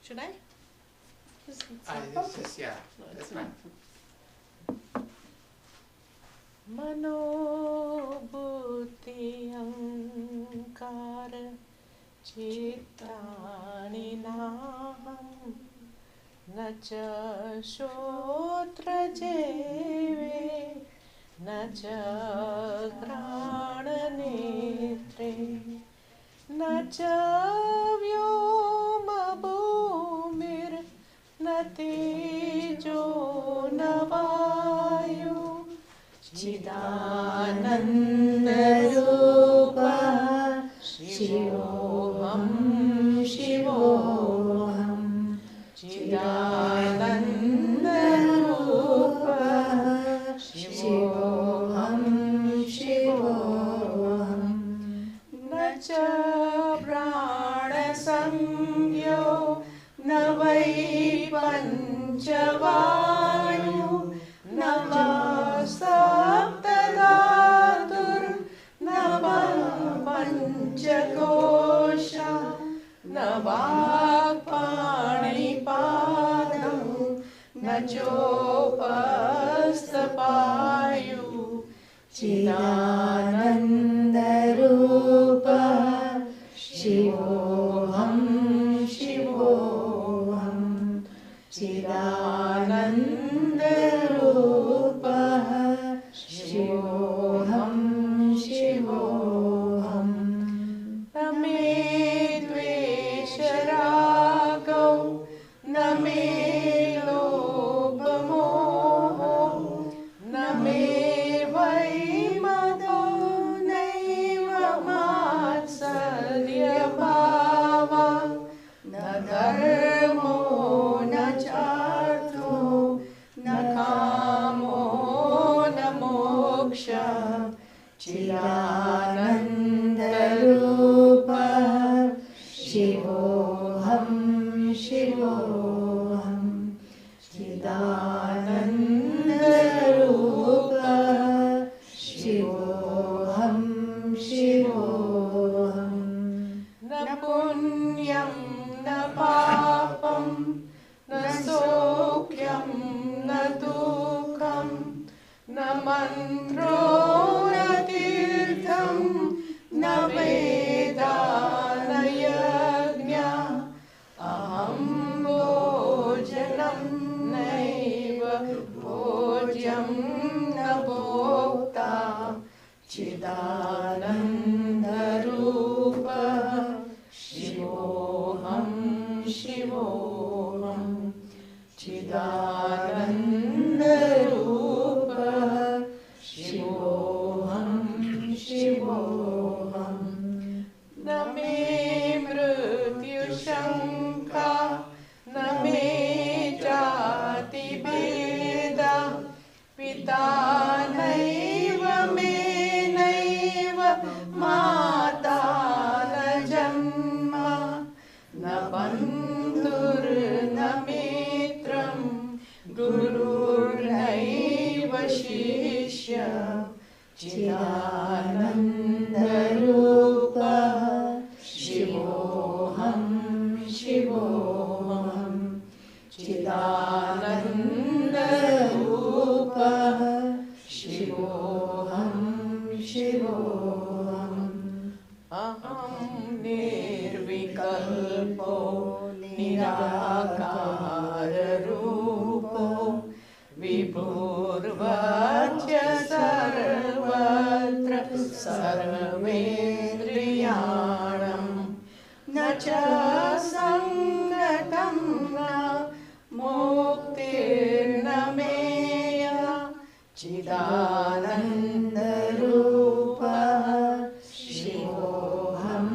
Should I? This is, yeah, No, that's it's fine. Mano buddhi ahankara chittani naham nacha shotra jeve nacha grana netre nacha vyoma bhumir natejo navayu Chidananda Rupa Shivoham Shivoham Chidananda Rupa Shivoham Shivoham Nacha Prana Sangyo Navai Panchavayu Nava Saptadatur Nava Panchakosha Nava Panipadam Nachopastapayu Chidananda Rupa Shivoham Shivoham Chidananda Rupa Shivoham Shivoham Name Dvesharagau Name Lobhamoho Name Vaimado Naiva Matsalya Bhava Na Dharmo Na Chartho Na Kamo Na Moksha Chidananda Rupa Shivoham Shivoham Chidananda Rupa Shivoham Shivoham Na punyam na papam na sokyam na dukham na mantro na tirtham na veda na yajna aham bhojanam naiva bhojyam na bhokta chidananda rupa shivoham shivoham chidananda rupa shivoham shivoham name mrityu shanka name jati beda pita naiva me naiva mata na janma na bandhur na mitram gurur naiva shishya chidananda rupa shivoham shivoham chidananda rupa shivoham shivoham aham nirvikalpo nirakara rupo vibhurvachya sarvatra sarvendriyanam nacha sangatam na muktirna meya chidananda rupa shivoham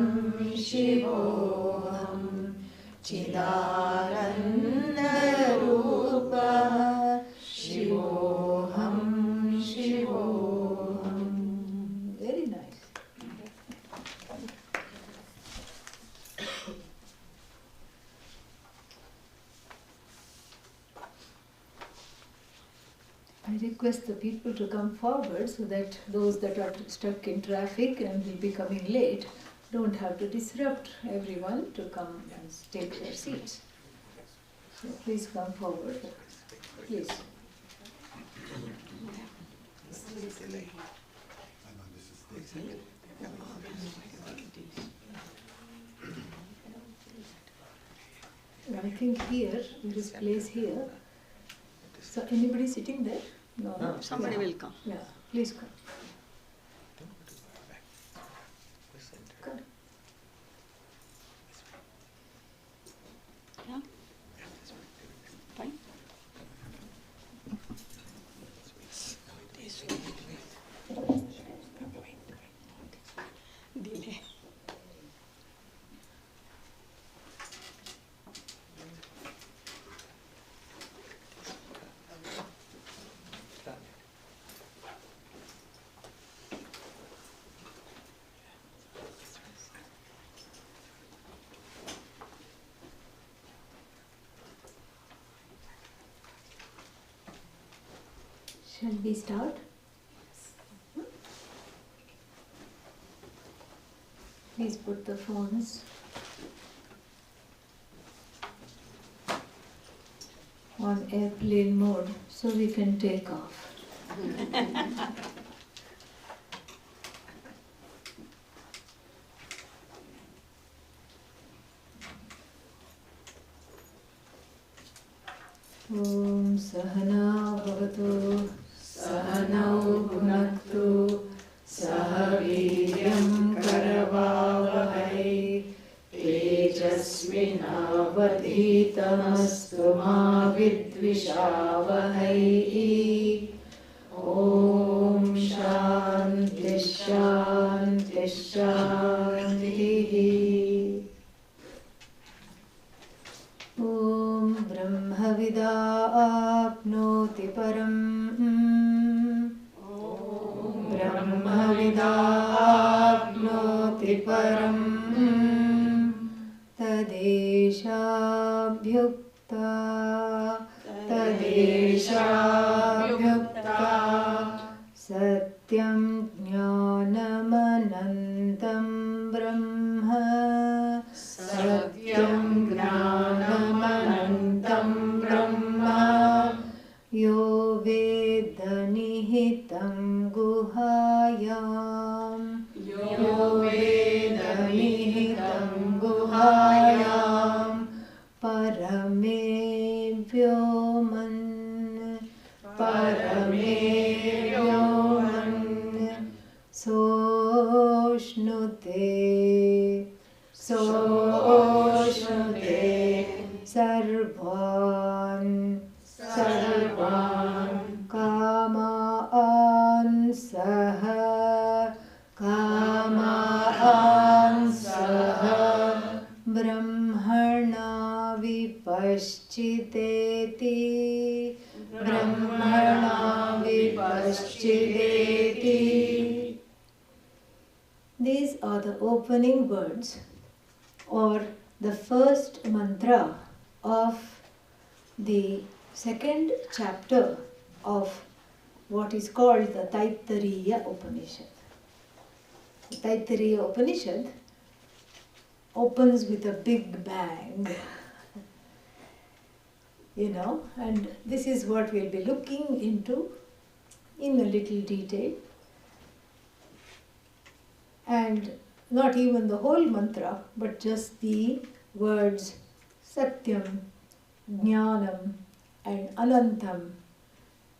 shivoham chidananda rupa shivoham shivoham. Very nice. I request the people to come forward so that those that are stuck in traffic and will be coming late don't have to disrupt everyone to come and take their seats. So please come forward. Please. I think here, in this place here, so anybody sitting there? No. Somebody will come. Yeah, please come. Come. Yeah? Fine. Delay. Shall we start? Please put the phones on airplane mode so we can take off. Om Sahana Bhavatu Sahanau Bhunaktu Sahaviryam Karavavahai Tejasvinavadhitamastu ma vidvishavahai. Om Shanti Shanti Shanti. Om Brahma Vidapnoti Param. Brahma Vidapnoti Param. Tadeshabhyukta. Tadeshabhyukta. Satyam Jnanam Anantam Brahma. Satyam Jnanam Anantam Brahma. Yo Veda Nihitam Guhayam. Yo Veda Nihitam Guhayam. Parame Vyoman. Parame Vyoman. Soshnute. Soshnute. Sarvan. Sarvan Kamaan Saha. Kamaan Saha. Brahmana Vipaschiteti. Brahmana Vipaschiteti. These are the opening words or the first mantra of the second chapter of what is called the Taittiriya Upanishad. The Taittiriya Upanishad opens with a big bang, and this is what we'll be looking into in a little detail. And not even the whole mantra, but just the words Satyam, Gyanam and Anantam,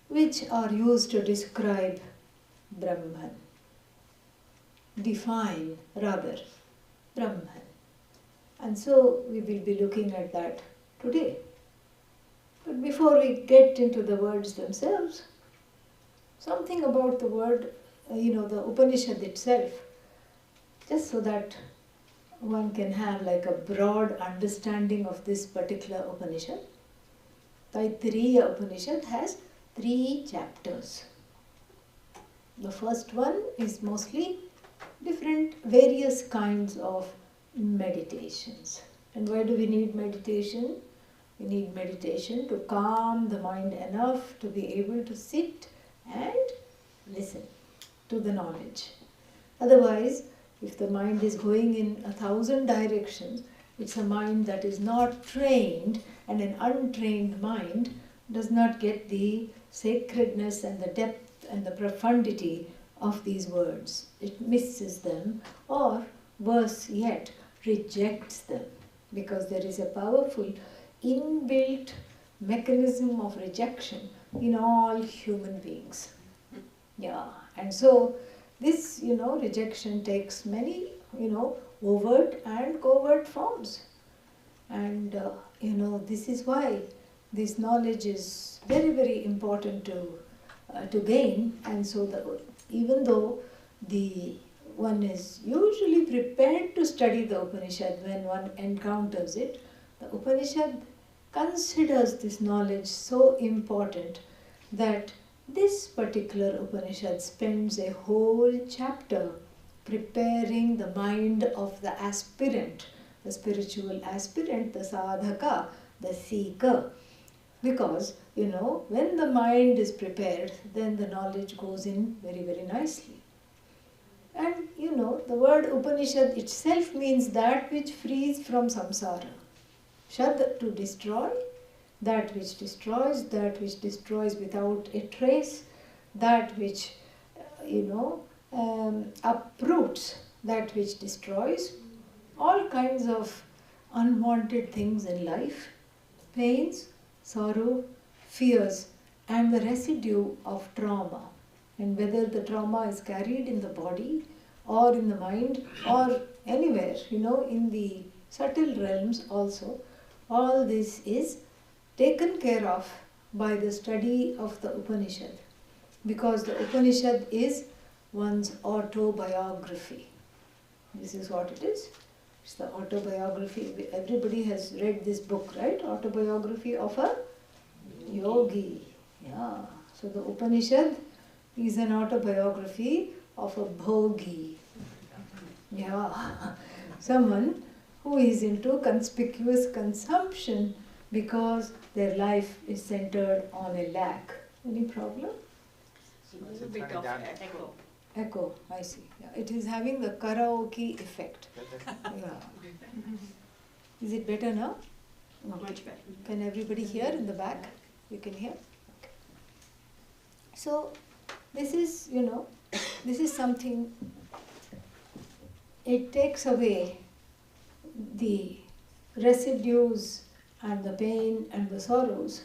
which are used to describe Brahman, define rather Brahman. And so we will be looking at that today. But before we get into the words themselves, something about the word, the Upanishad itself, just so that one can have like a broad understanding of this particular Upanishad. Taittiriya Upanishad has 3 chapters. The first one is mostly various kinds of meditations. And why do we need meditation? We need meditation to calm the mind enough to be able to sit and listen to the knowledge. Otherwise, if the mind is going in 1,000 directions, It's a mind that is not trained, and an untrained mind does not get the sacredness and the depth and the profundity of these words. It misses them, or worse yet, rejects them, because there is a powerful inbuilt mechanism of rejection in all human beings. Yeah, and so this, rejection takes many, overt and covert forms. And, this is why this knowledge is very, very important to gain. And so even though one is usually prepared to study the Upanishad when one encounters it, the Upanishad considers this knowledge so important that this particular Upanishad spends a whole chapter preparing the mind of the aspirant, the spiritual aspirant, the sadhaka, the seeker. Because, when the mind is prepared, then the knowledge goes in very, very nicely. And, the word Upanishad itself means that which frees from samsara. Shad, to destroy, that which destroys without a trace, that which, uproots, that which destroys all kinds of unwanted things in life, pains, sorrow, fears, and the residue of trauma. And whether the trauma is carried in the body or in the mind or anywhere, in the subtle realms also, all this is taken care of by the study of the Upanishad. Because the Upanishad is one's autobiography. This is what it is. It's the autobiography. Everybody has read this book, right? Autobiography of a yogi. Yeah. So the Upanishad is an autobiography of a bhogi. Yeah. Someone who is into conspicuous consumption because their life is centered on a lack. Any problem? A bit of echo. Echo, I see. Yeah, it is having the karaoke effect. Yeah. Is it better now? Okay. Much better. Can everybody hear in the back? You can hear? Okay. So, this is, this is something, it takes away the residues and the pain and the sorrows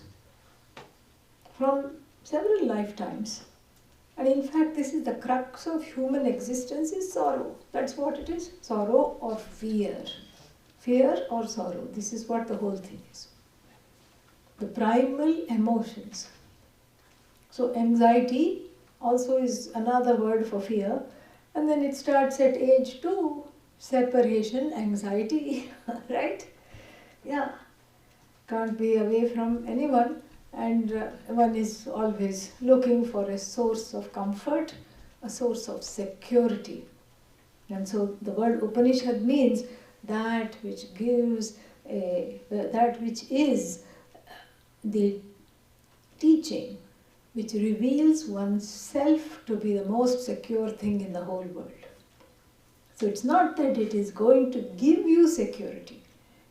from several lifetimes. And in fact, this is the crux of human existence, is sorrow. That's what it is. Sorrow or fear. Fear or sorrow. This is what the whole thing is. The primal emotions. So anxiety also is another word for fear. And then it starts at age 2. Separation, anxiety, right? Yeah. Can't be away from anyone. And one is always looking for a source of comfort, a source of security. And so the word Upanishad means that which gives, that which is the teaching, which reveals oneself to be the most secure thing in the whole world. So it's not that it is going to give you security.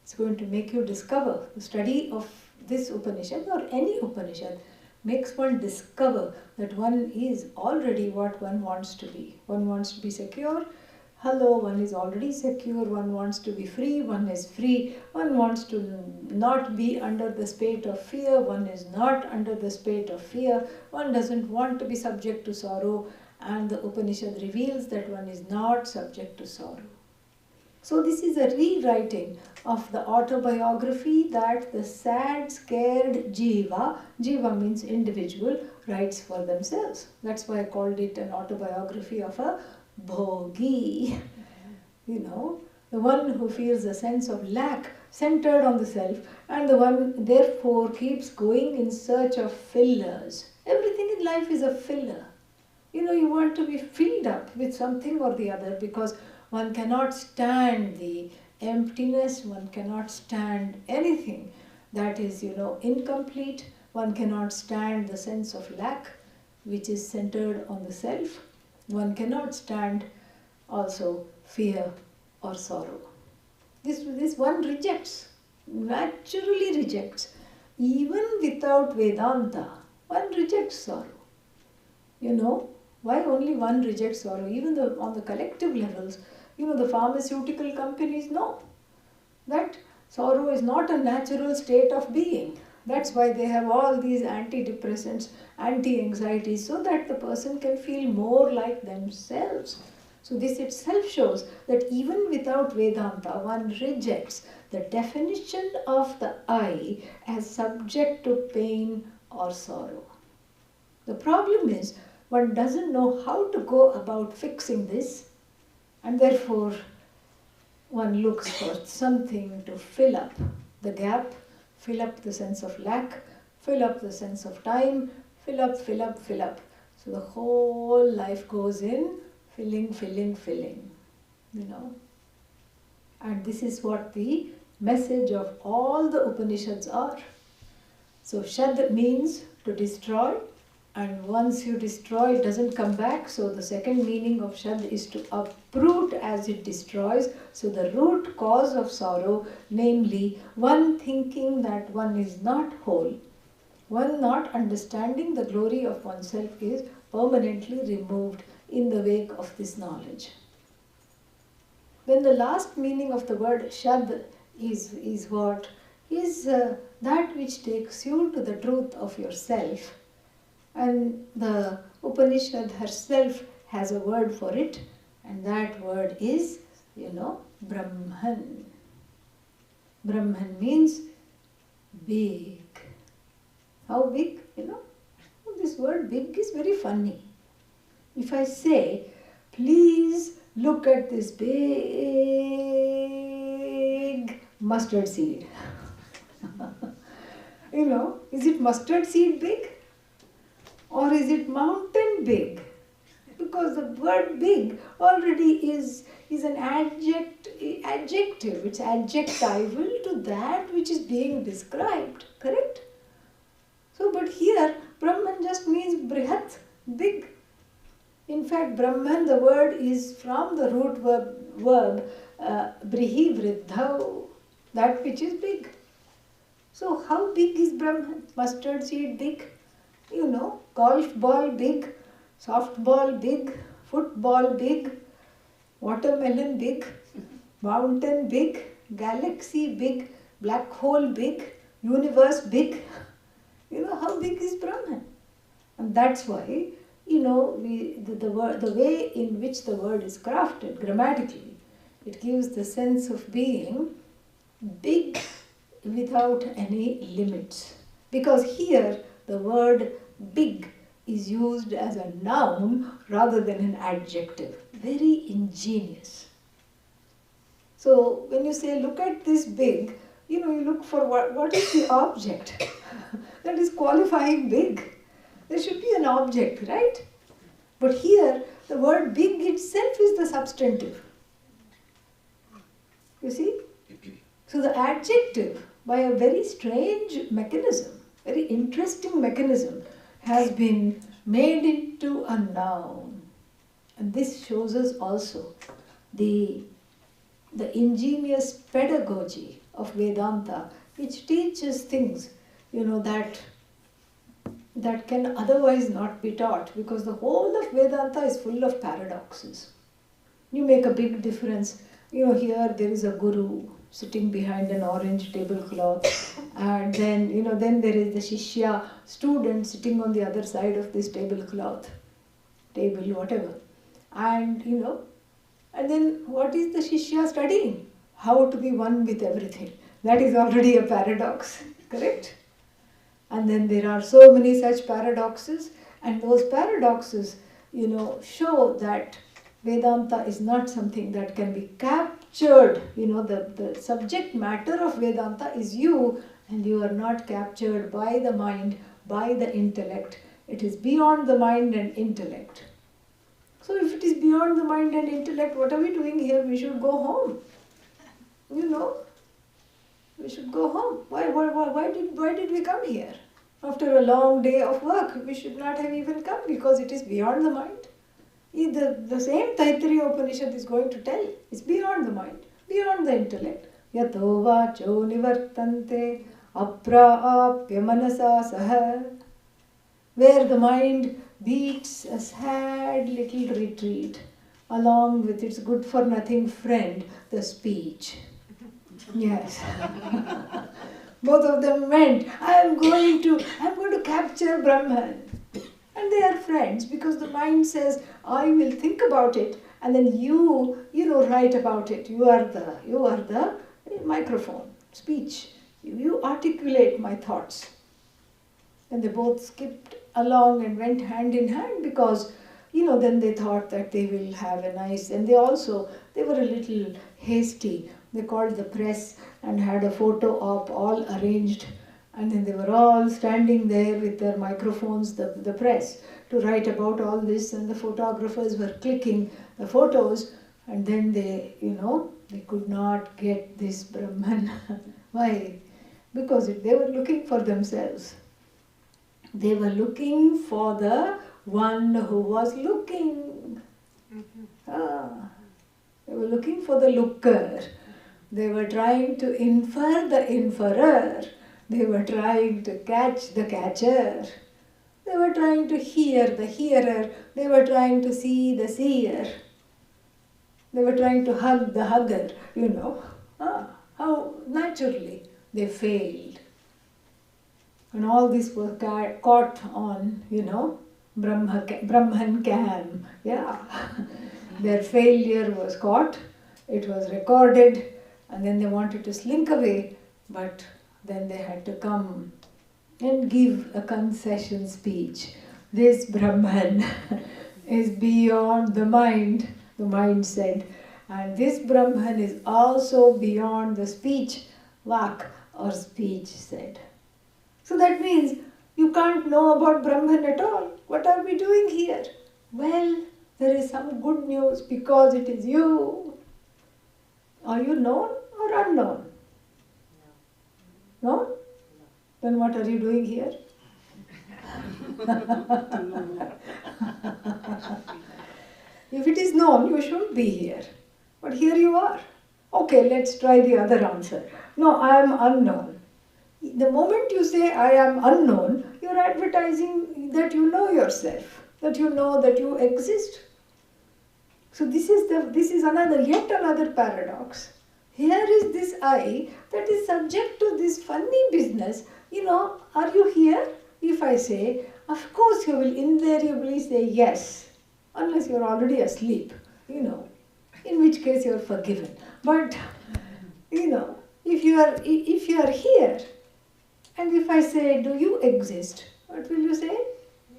It's going to make you discover. The study of this Upanishad or any Upanishad makes one discover that one is already what one wants to be. One wants to be secure. Hello, one is already secure. One wants to be free. One is free. One wants to not be under the spate of fear. One is not under the spate of fear. One doesn't want to be subject to sorrow. And the Upanishad reveals that one is not subject to sorrow. So this is a rewriting of the autobiography that the sad, scared jiva, jiva means individual, writes for themselves. That's why I called it an autobiography of a bhogi. The one who feels a sense of lack centered on the self, and the one therefore keeps going in search of fillers. Everything in life is a filler. You want to be filled up with something or the other, because one cannot stand the emptiness, one cannot stand anything that is, incomplete. One cannot stand the sense of lack, which is centered on the self. One cannot stand also fear or sorrow. This one rejects, naturally rejects. Even without Vedanta, one rejects sorrow. You know, why only one rejects sorrow? Even on the collective levels, the pharmaceutical companies know that sorrow is not a natural state of being. That's why they have all these antidepressants, anti-anxieties, so that the person can feel more like themselves. So this itself shows that even without Vedanta, one rejects the definition of the I as subject to pain or sorrow. The problem is one doesn't know how to go about fixing this, and therefore one looks for something to fill up the gap, fill up the sense of lack, fill up the sense of time, fill up. So the whole life goes in filling, And this is what the message of all the Upanishads are. So Shad means to destroy, and once you destroy, it doesn't come back. So the second meaning of Shad is to uproot as it destroys. So the root cause of sorrow, namely one thinking that one is not whole, one not understanding the glory of oneself, is permanently removed in the wake of this knowledge. Then the last meaning of the word Shad is what? Is that which takes you to the truth of yourself. And the Upanishad herself has a word for it, and that word is, Brahman. Brahman means big. How big? This word big is very funny. If I say, please look at this big mustard seed. Is it mustard seed big? Or is it mountain big? Because the word big already is an adjective. It's adjectival to that which is being described. Correct? So, but here, Brahman just means brihat, big. In fact, Brahman, the word is from the root verb brihi vriddhau, that which is big. So, how big is Brahman? Mustard seed big, golf ball big, softball big, football big, watermelon big, mountain big, galaxy big, black hole big, universe big. How big is Brahman? And that's why, the way in which the word is crafted grammatically, it gives the sense of being big without any limits. Because here the word big is used as a noun rather than an adjective. Very ingenious. So when you say, look at this big, you look for what is the object that is qualifying big. There should be an object, right? But here, the word big itself is the substantive. You see? So the adjective, by a very strange mechanism, very interesting mechanism, has been made into a noun. And this shows us also the ingenious pedagogy of Vedanta, which teaches things, that can otherwise not be taught, because the whole of Vedanta is full of paradoxes. You make a big difference. Here there is a guru sitting behind an orange tablecloth, and then there is the shishya, student, sitting on the other side of this tablecloth, table, whatever. And and then what is the shishya studying? How to be one with everything. That is already a paradox, correct? And then there are so many such paradoxes, and those paradoxes, show that Vedanta is not something that can be captured. The subject matter of Vedanta is you, and you are not captured by the mind, by the intellect. It is beyond the mind and intellect. So if it is beyond the mind and intellect, what are we doing here? We should go home. We should go home. Why did we come here? After a long day of work, we should not have even come, because it is beyond the mind. The same Taittiriya Upanishad is going to tell. It's beyond the mind, beyond the intellect. yato vacho nivartante apraapya manasa saha, where the mind beats a sad little retreat along with its good-for-nothing friend, the speech. Yes. Both of them went, I'm going to capture Brahman. And they are friends because the mind says, I will think about it, and then you write about it. You are the microphone, speech. You articulate my thoughts. And they both skipped along and went hand in hand because, then they thought that they will have a nice, and they were a little hasty. They called the press and had a photo op all arranged, and then they were all standing there with their microphones, the press, to write about all this, and the photographers were clicking the photos, and then they could not get this Brahman. Why? Because they were looking for themselves. They were looking for the one who was looking. They were looking for the looker. They were trying to infer the inferer. They were trying to catch the catcher. They were trying to hear the hearer. They were trying to see the seer. They were trying to hug the hugger, How naturally they failed. And all this was caught on, Brahman cam. Yeah. Their failure was caught, it was recorded, and then they wanted to slink away, but then they had to come and give a concession speech. This Brahman is beyond the mind said, and this Brahman is also beyond the speech, vak or speech said. So that means you can't know about Brahman at all. What are we doing here? Well, there is some good news because it is you. Are you known or unknown? No? Then what are you doing here? If it is known, you should be here. But here you are. Okay, let's try the other answer. No, I am unknown. The moment you say I am unknown, you are advertising that you know yourself, that you know that you exist. So this is yet another paradox. Here is this I that is subject to this funny business. Are you here? If I say, of course you will invariably say yes, unless you are already asleep, in which case you are forgiven. But, if you are here, and if I say, do you exist? What will you say?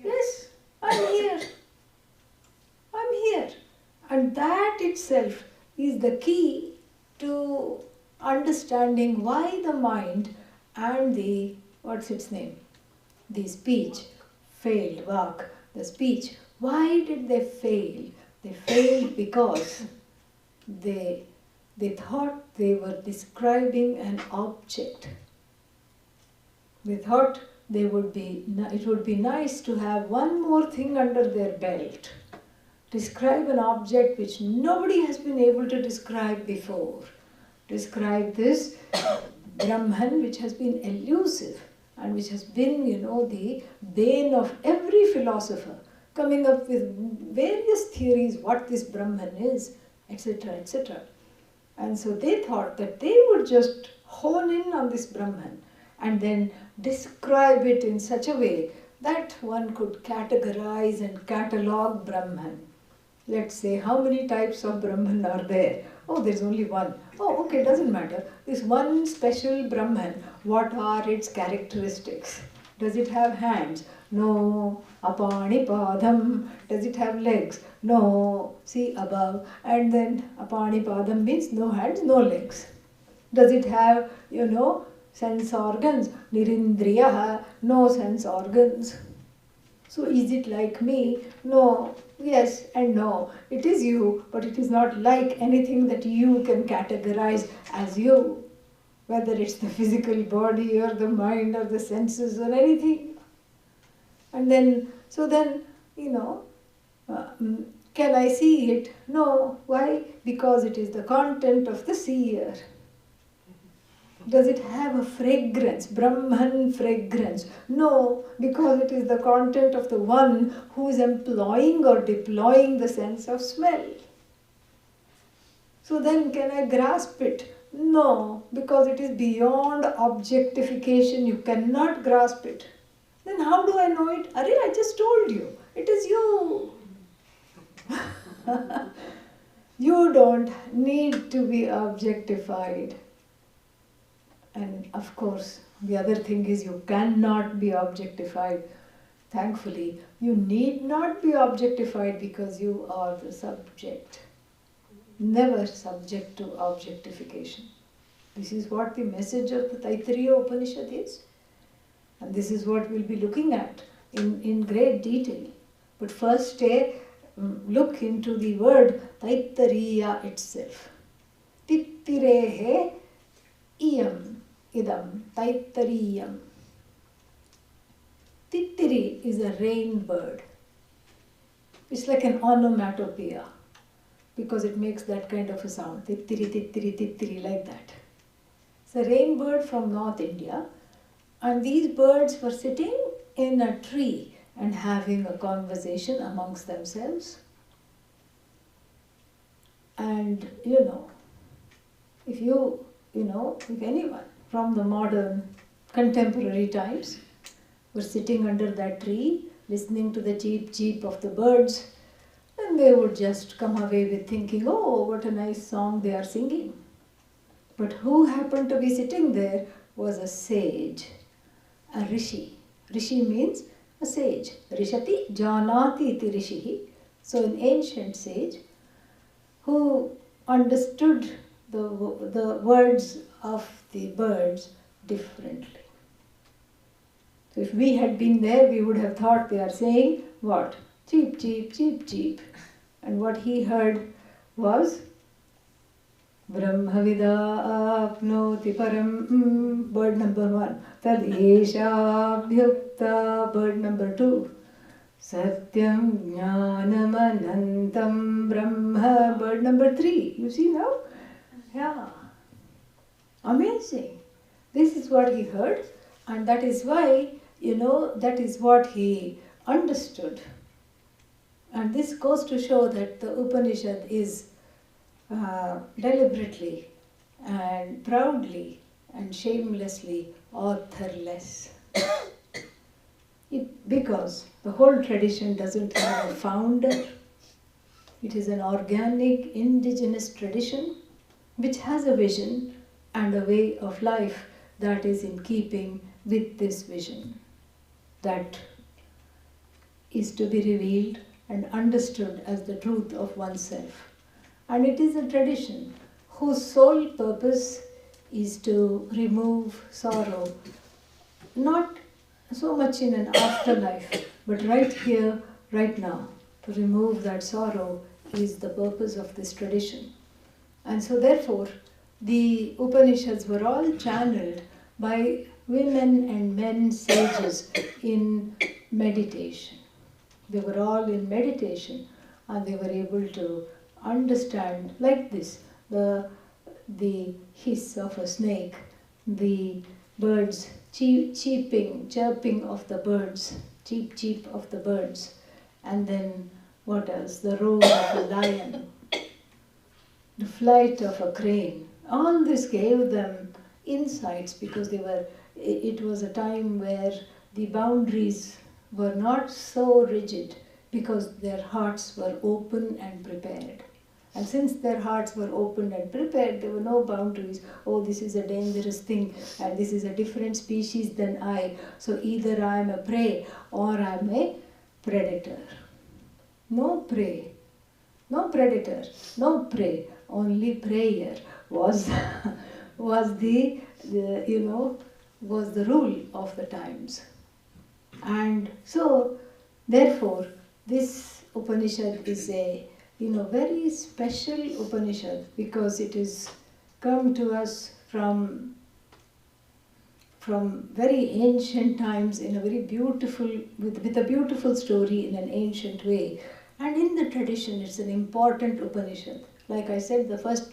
Yes, I'm here. I'm here. And that itself is the key to understanding why the mind and the speech failed, vak, the speech. Why did they fail? They failed because they thought they were describing an object. They thought it would be nice to have one more thing under their belt. Describe an object which nobody has been able to describe before. Describe this Brahman which has been elusive and which has been, the bane of every philosopher, coming up with various theories what this Brahman is, etc., etc. And so they thought that they would just hone in on this Brahman and then describe it in such a way that one could categorize and catalog Brahman. Let's say, how many types of Brahman are there? Oh, there's only one. Oh, okay, doesn't matter. This one special Brahman, what are its characteristics? Does it have hands? No. Apanipadam. Does it have legs? No. See above. And then apanipadam means no hands, no legs. Does it have, sense organs? Nirindriyaha. No sense organs. So is it like me? No. Yes and no. It is you, but it is not like anything that you can categorize as you. Whether it's the physical body or the mind or the senses or anything. And then, can I see it? No. Why? Because it is the content of the seer. Does it have a fragrance, Brahman fragrance? No, because it is the content of the one who is employing or deploying the sense of smell. So then can I grasp it? No, because it is beyond objectification. You cannot grasp it. Then how do I know it? Arey, I just told you. It is you. You don't need to be objectified. And of course, the other thing is you cannot be objectified. Thankfully, you need not be objectified because you are the subject. Never subject to objectification. This is what the message of the Taittiriya Upanishad is. And this is what we'll be looking at in great detail. But first, look into the word Taittiriya itself. Tittirehe iyam idam Taittariyam. Tittiri is a rain bird. It's like an onomatopoeia because it makes that kind of a sound. Tittiri, tittiri, tittiri, like that. It's a rain bird from North India. And these birds were sitting in a tree and having a conversation amongst themselves. And if anyone from the modern contemporary times were sitting under that tree, listening to the cheep cheep of the birds, and they would just come away with thinking, oh, what a nice song they are singing. But who happened to be sitting there was a sage, a rishi. Rishi means a sage. Rishati janati iti rishihi. So an ancient sage who understood the words of the birds differently. So if we had been there, we would have thought they are saying what? Cheep, cheep, cheep, cheep. And what he heard was Brahma vida apnoti param, bird number 1. Tadesha abhyukta, bird number 2. Satyam Gyanam Anantam Brahma, bird number 3. You see now? Yeah. Amazing. This is what he heard, and that is why, that is what he understood. And this goes to show that the Upanishad is deliberately and proudly and shamelessly authorless. Because the whole tradition doesn't have a founder. It is an organic, indigenous tradition which has a vision and a way of life that is in keeping with this vision. That is to be revealed and understood as the truth of oneself. And it is a tradition whose sole purpose is to remove sorrow, not so much in an afterlife, but right here, right now. To remove that sorrow is the purpose of this tradition. And so therefore, the Upanishads were all channeled by women and men sages in meditation. They were all in meditation and they were able to understand like this, the hiss of a snake, the birds chirping of the birds, cheep cheep of the birds, and then what else? The roar of a lion, the flight of a crane. All this gave them insights because it was a time where the boundaries were not so rigid because their hearts were open and prepared. And since their hearts were open and prepared, there were no boundaries. Oh, this is a dangerous thing and this is a different species than I. So either I am a prey or I am a predator. No prey, no predator, no prey. Only prayer was the rule of the times. And so, therefore, this Upanishad is a very special Upanishad because it is come to us from very ancient times in a very beautiful, with a beautiful story in an ancient way. And in the tradition, it's an important Upanishad. Like I said, the first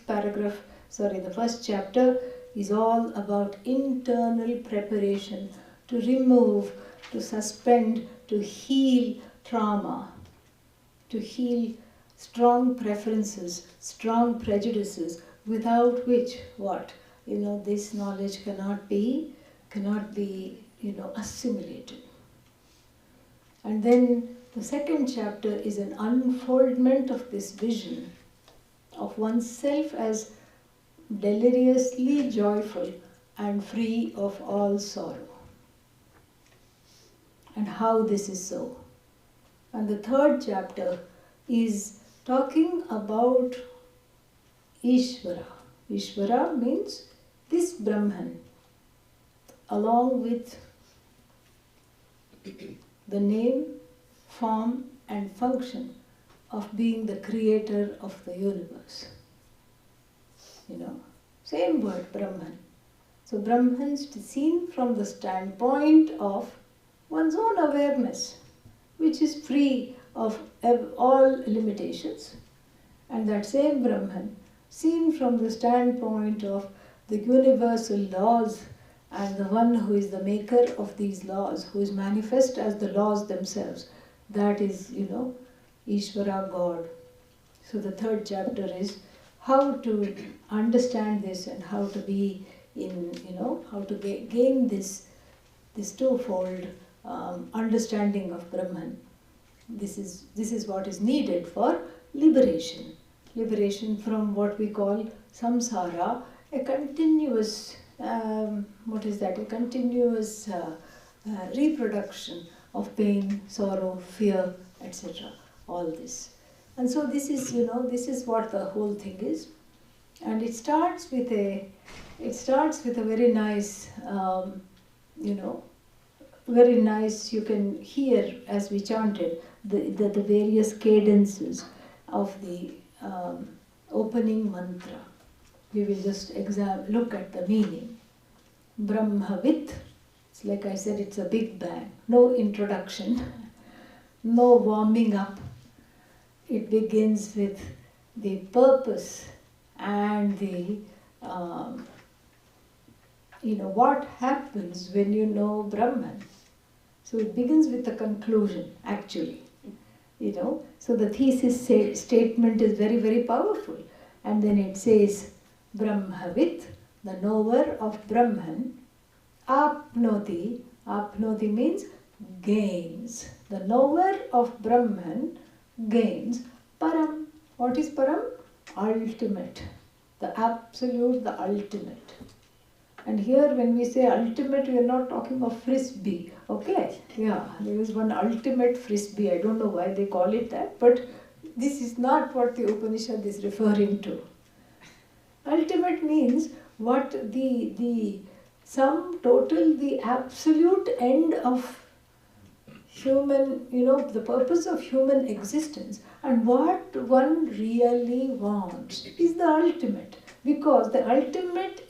chapter is all about internal preparation to remove, to suspend, to heal trauma, to heal strong preferences, strong prejudices, without which what? This knowledge cannot be, assimilated. And then the second chapter is an unfoldment of this vision of oneself as deliriously joyful and free of all sorrow. And how this is so. And the third chapter is talking about Ishvara. Ishvara means this Brahman, along with the name, form and function of being the creator of the universe. Same word, Brahman. So Brahman is seen from the standpoint of one's own awareness, which is free of all limitations. And that same Brahman, seen from the standpoint of the universal laws and the one who is the maker of these laws, who is manifest as the laws themselves, that is, Ishvara, God. So the third chapter is how to understand this and how to be how to gain this twofold understanding of Brahman. This is what is needed for liberation. Liberation from what we call samsara, a continuous, a continuous reproduction of pain, sorrow, fear, etc. All this. And so this is what the whole thing is. And it starts with a very nice, very nice, you can hear as we chanted the various cadences of the opening mantra. We will just look at the meaning. Brahmavit, it's like I said, it's a big bang. No introduction, no warming up. It begins with the purpose and the, what happens when you know Brahman. So it begins with the conclusion, actually. So the thesis statement is very, very powerful. And then it says, Brahmavit, the knower of Brahman, apnoti, apnoti means gains. The knower of Brahman gains param. What is param? Ultimate. The absolute, the ultimate. And here when we say ultimate, we are not talking of frisbee. Okay? Yeah, there is one ultimate frisbee. I don't know why they call it that, but this is not what the Upanishad is referring to. Ultimate means what the sum total, the absolute end of human, the purpose of human existence and what one really wants is the ultimate. Because the ultimate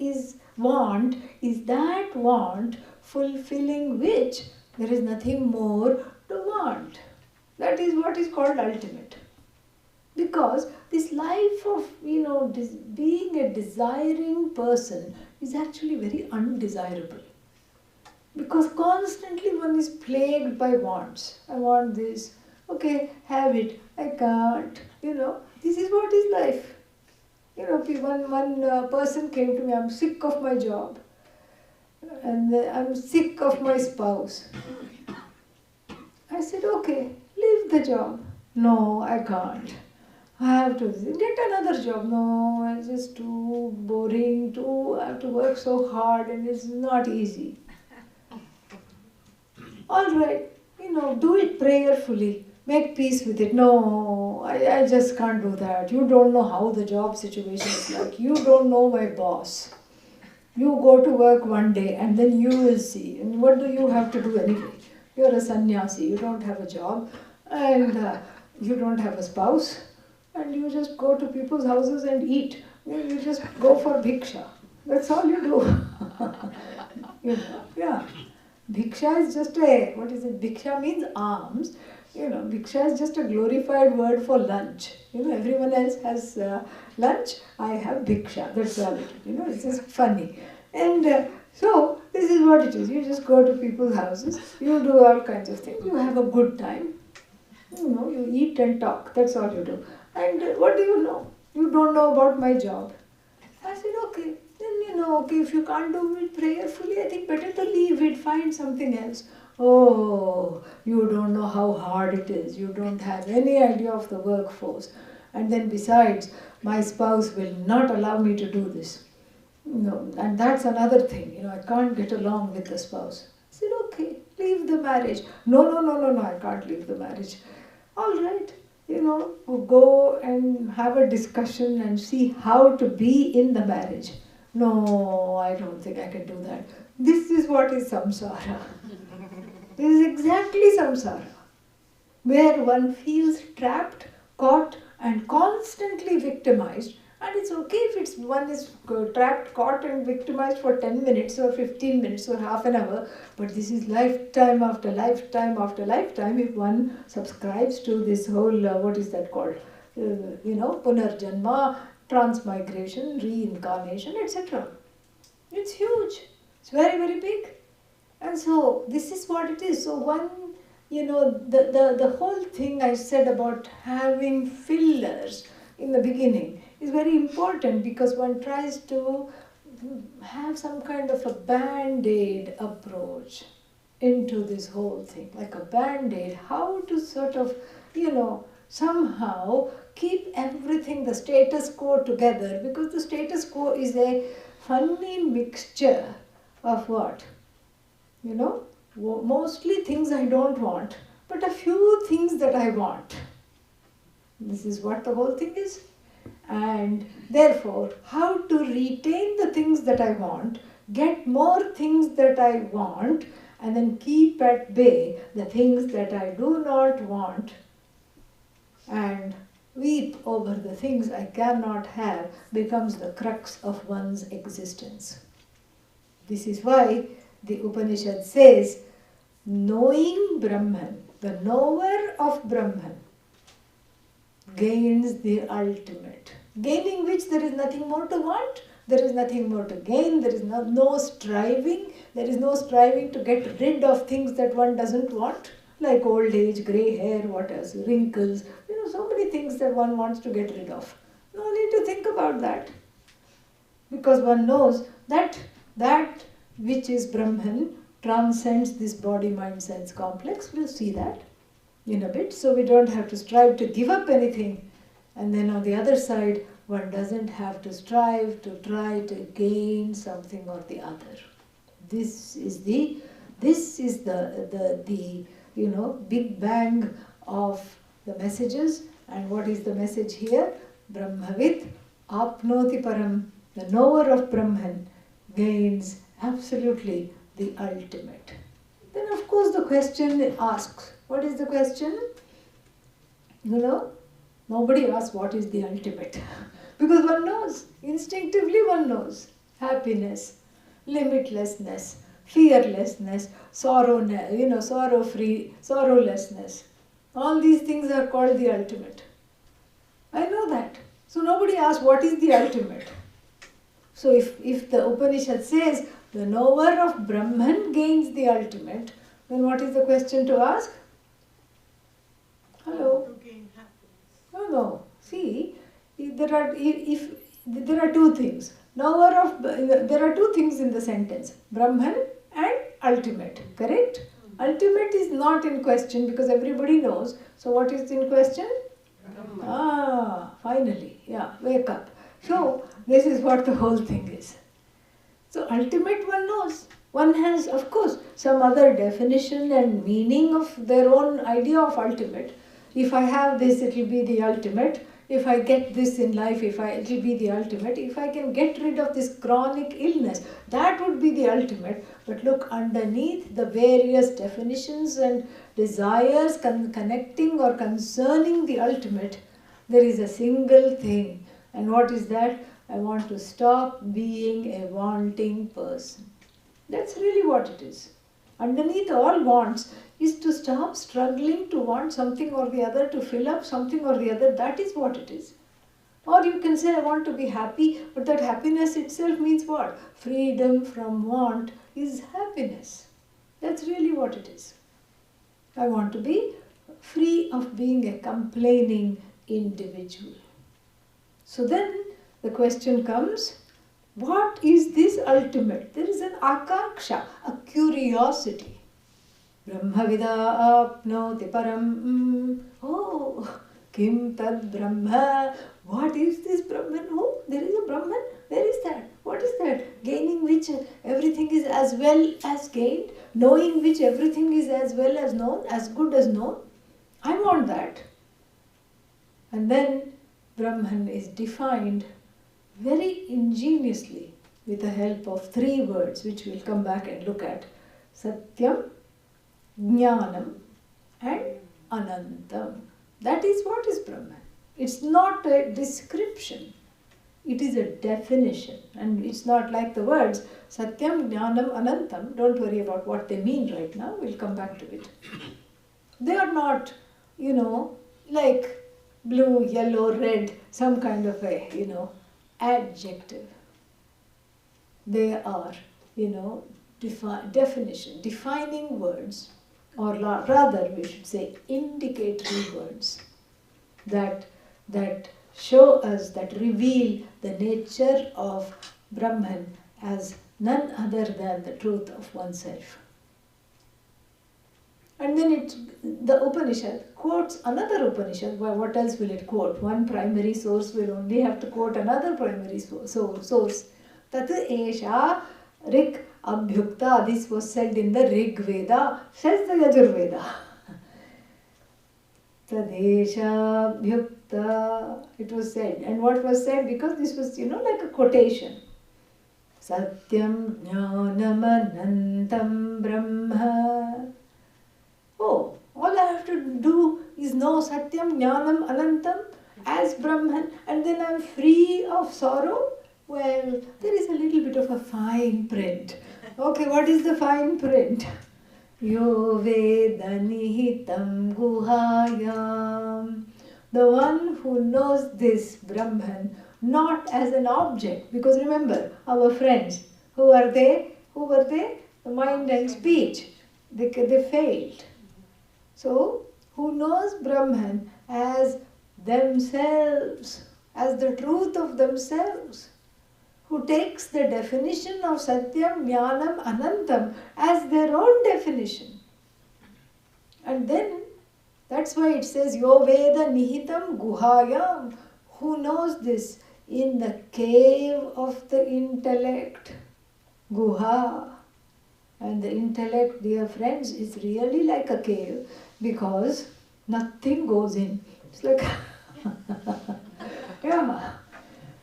want is that want fulfilling which there is nothing more to want. That is what is called ultimate. Because this life of, being a desiring person is actually very undesirable. Because constantly one is plagued by wants. I want this. Okay, have it. I can't. This is what is life. One person came to me, I'm sick of my job. And I'm sick of my spouse. I said, okay, leave the job. No, I can't. I have to get another job. No, it's just too boring. I have to work so hard and it's not easy. All right, do it prayerfully. Make peace with it. No, I just can't do that. You don't know how the job situation is like. You don't know my boss. You go to work one day and then you will see. And what do you have to do anyway? You're a sannyasi. You don't have a job and you don't have a spouse. And you just go to people's houses and eat. You just go for bhiksha. That's all you do. Yeah. Bhiksha is just what is it? Bhiksha means alms. Bhiksha is just a glorified word for lunch. Everyone else has lunch. I have bhiksha. That's all it is. It's just funny. And so this is what it is. You just go to people's houses, you do all kinds of things, you have a good time. You eat and talk, that's all you do. And what do you know? You don't know about my job. I said, okay, then okay, if you can't do it prayerfully, I think better to leave it, find something else. Oh, you don't know how hard it is. You don't have any idea of the workforce. And then besides, my spouse will not allow me to do this. And that's another thing, I can't get along with the spouse. I said, okay, leave the marriage. No, I can't leave the marriage. All right, go and have a discussion and see how to be in the marriage. No, I don't think I can do that. This is what is samsara. This is exactly samsara, where one feels trapped, caught, and constantly victimized. And it's okay if one is trapped, caught, and victimized for 10 minutes or 15 minutes or half an hour. But this is lifetime after lifetime after lifetime if one subscribes to this whole, what is that called? Punarjanma, transmigration, reincarnation, etc. It's huge. It's very, very big. And so this is what it is. So one, the whole thing I said about having fillers in the beginning is very important, because one tries to have some kind of a band-aid approach into this whole thing, like a band-aid, how to sort of, somehow keep everything, the status quo together, because the status quo is a funny mixture of what? Mostly things I don't want, but a few things that I want. This is what the whole thing is. And therefore, how to retain the things that I want, get more things that I want, and then keep at bay the things that I do not want, and weep over the things I cannot have, becomes the crux of one's existence. This is why the Upanishad says, knowing Brahman, the knower of Brahman, gains the ultimate. Gaining which there is nothing more to want, there is nothing more to gain, there is no striving, there is no striving to get rid of things that one doesn't want, like old age, grey hair, what else, wrinkles, so many things that one wants to get rid of. No need to think about that, because one knows that that which is Brahman transcends this body, mind, sense complex. We'll see that in a bit, so we don't have to strive to give up anything. And then on the other side, one doesn't have to strive to try to gain something or the other. This is the big bang of the messages. And what is the message here? Brahmavid apnoti param. The knower of Brahman gains absolutely the ultimate. Then of course the question asks, what is the question? Nobody asks what is the ultimate. Because one knows, instinctively one knows. Happiness, limitlessness, fearlessness, sorrow-free, sorrowlessness. All these things are called the ultimate. I know that. So nobody asks what is the ultimate. So if the Upanishad says the knower of Brahman gains the ultimate, then what is the question to ask? Hello? To gain happiness. No. See, there are two things. There are two things in the sentence. Brahman and ultimate. Correct? Ultimate is not in question because everybody knows. So what is in question? Brahman. Finally. Yeah, wake up. So this is what the whole thing is. So ultimate one knows. One has, of course, some other definition and meaning of their own idea of ultimate. If I have this, it will be the ultimate. If I get this in life, it will be the ultimate. If I can get rid of this chronic illness, that would be the ultimate. But look, underneath the various definitions and desires connecting or concerning the ultimate, there is a single thing. And what is that? I want to stop being a wanting person. That's really what it is. Underneath all wants is to stop struggling to want something or the other, to fill up something or the other. That is what it is. Or you can say, I want to be happy, but that happiness itself means what? Freedom from want is happiness. That's really what it is. I want to be free of being a complaining individual. So then the question comes, what is this ultimate? There is an akanksha, a curiosity. Brahmavida apnoti param. Oh, kim tad brahma. What is this Brahman? Oh, there is a Brahman. Where is that? What is that? Gaining which everything is as well as gained. Knowing which everything is as well as known, as good as known. I want that. And then Brahman is defined very ingeniously with the help of 3 words, which we'll come back and look at. Satyam, Gyanam and Anantam. That is what is Brahman. It's not a description. It is a definition. And it's not like the words Satyam, Gyanam, Anantam. Don't worry about what they mean right now. We'll come back to it. They are not, like blue, yellow, red, some kind of a, adjective. They are, definition, defining words, or rather we should say indicatory words that show us, that reveal the nature of Brahman as none other than the truth of oneself. And then the Upanishad quotes another Upanishad. What else will it quote? One primary source will only have to quote another primary source. Tat esha rik abhyukta. This was said in the Rig Veda, says the Yajurveda. Tad esha abhyukta. It was said. And what was said? Because this was, like a quotation. Satyam jnanam anantam brahma. Oh, all I have to do is know Satyam, Jnanam, Anantam as Brahman, and then I'm free of sorrow. Well, there is a little bit of a fine print. Okay, what is the fine print? Yo Veda Nihitam Guhayam. The one who knows this Brahman not as an object, because remember, our friends, who were they? The mind and speech. They failed. So, who knows Brahman as themselves, as the truth of themselves, who takes the definition of Satyam, Jnanam, Anantam as their own definition. And then, that's why it says, Yo Veda Nihitam Guhayam, who knows this in the cave of the intellect, Guha. And the intellect, dear friends, is really like a cave because nothing goes in. It's like, yeah.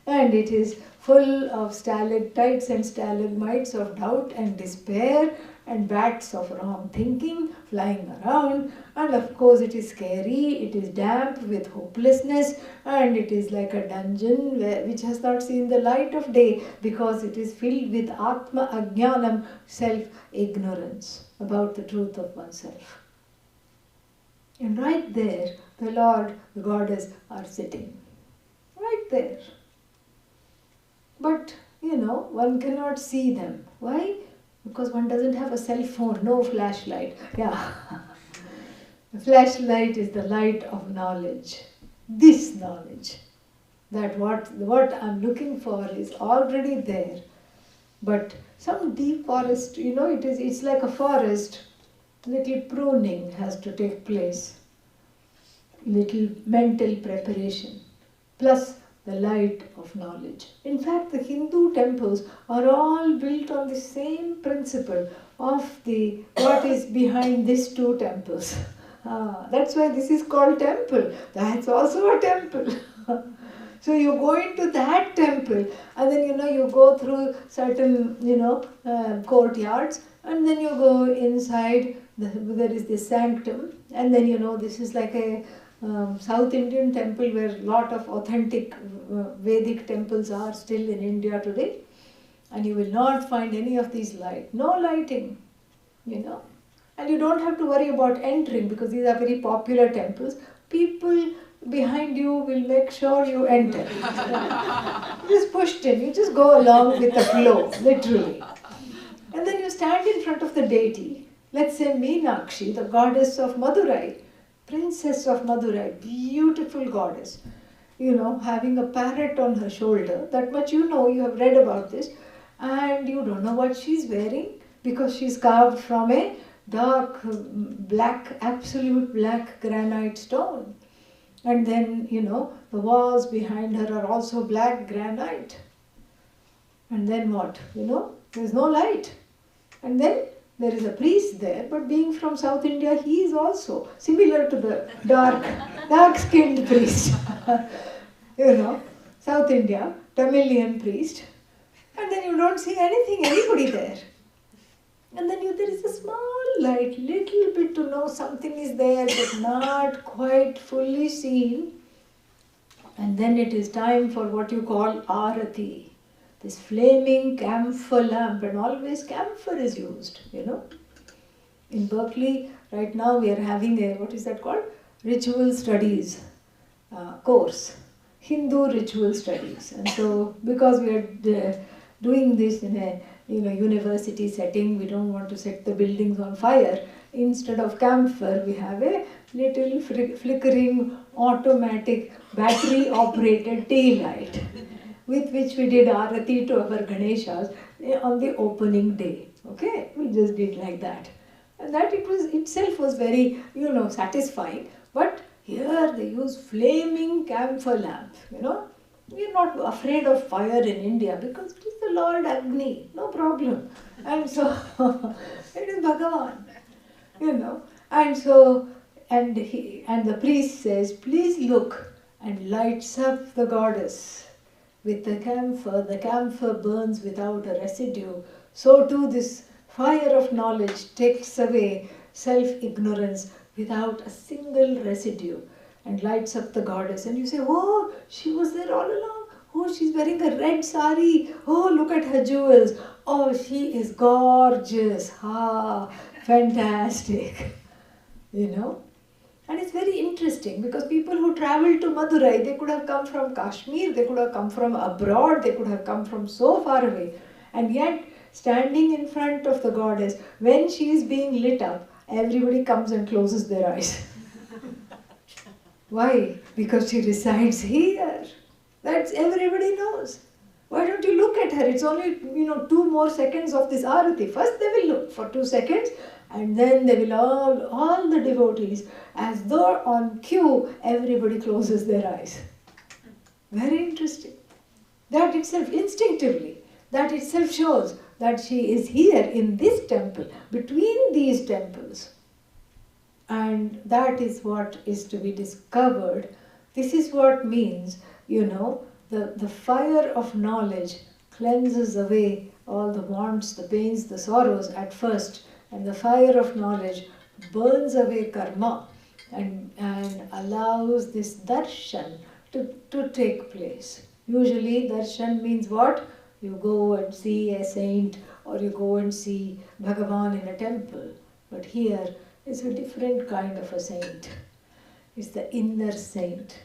And it is full of stalactites and stalagmites of doubt and despair and bats of wrong thinking flying around. And of course it is scary, it is damp with hopelessness, and it is like a dungeon which has not seen the light of day because it is filled with Atma Ajnanam, self-ignorance about the truth of oneself. And right there, the Lord, the Goddess are sitting. Right there. But, one cannot see them. Why? Because one doesn't have a cell phone, no flashlight. Yeah. The flashlight is the light of knowledge. This knowledge. That what I'm looking for is already there. But some deep forest, it's like a forest. Little pruning has to take place. Little mental preparation. Plus the light of knowledge. In fact, the Hindu temples are all built on the same principle of what is behind these 2 temples. That's why this is called temple. That's also a temple. So you go into that temple and then you go through certain courtyards, and then you go inside. There is this sanctum, and then this is like a South Indian temple where a lot of authentic Vedic temples are still in India today, and you will not find any of these no lighting, and you don't have to worry about entering because these are very popular temples. People behind you will make sure you enter. You just pushed in, you just go along with the flow, literally. And then you stand in front of the deity, let's say Meenakshi, the goddess of Madurai, princess of Madurai, beautiful goddess, having a parrot on her shoulder. That much you know, you have read about this, and you don't know what she's wearing because she's carved from a dark black, absolute black granite stone. And then, the walls behind her are also black granite. And then what? There's no light. And then there is a priest there, but being from South India, he is also similar to the dark-skinned priest. South India, Tamilian priest. And then you don't see anybody there. And then there is a small light, little bit to know something is there, but not quite fully seen. And then it is time for what you call arati. This flaming camphor lamp, and always camphor is used, In Berkeley, right now we are having a, what is that called? Ritual studies course. Hindu ritual studies. And so, because we are doing this in a university setting, we don't want to set the buildings on fire. Instead of camphor, we have a little flickering automatic battery operated tea light with which we did arati to our Ganeshas on the opening day. Okay, we just did like that. And that itself was very, satisfying. But here they use flaming camphor lamp, We are not afraid of fire in India because it is the Lord Agni, no problem. And so, it is Bhagavan, And so, and the priest says, please look, and lights up the goddess with the camphor burns without a residue. So too this fire of knowledge takes away self-ignorance without a single residue and lights up the goddess. And you say, oh, she was there all along. Oh, she's wearing a red sari. Oh, look at her jewels. Oh, she is gorgeous. Fantastic. And it's very interesting because people who travel to Madurai, they could have come from Kashmir, they could have come from abroad, they could have come from so far away. And yet, standing in front of the goddess, when she is being lit up, everybody comes and closes their eyes. Why? Because she resides here. That's everybody knows. Why don't you look at her? It's only, 2 more seconds of this arati. First they will look for 2 seconds, and then they will all the devotees, as though on cue, everybody closes their eyes. Very interesting. That itself, instinctively, that itself shows that she is here in this temple, between these temples. And that is what is to be discovered. This is what means, the fire of knowledge cleanses away all the wants, the pains, the sorrows at first. And the fire of knowledge burns away karma and allows this darshan to take place. Usually darshan means what? You go and see a saint or you go and see Bhagavan in a temple. But here it's a different kind of a saint. It's the inner saint,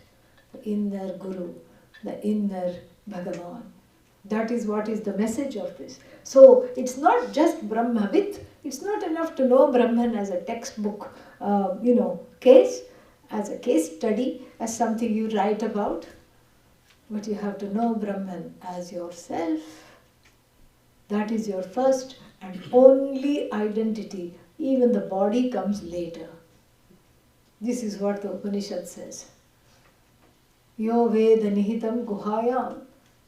the inner guru, the inner Bhagavan. That is what is the message of this. So it's not just Brahmavid. It's not enough to know Brahman as a textbook, case, as a case study, as something you write about. But you have to know Brahman as yourself. That is your first and only identity. Even the body comes later. This is what the Upanishad says. Yo Veda Nihitam Guhayam.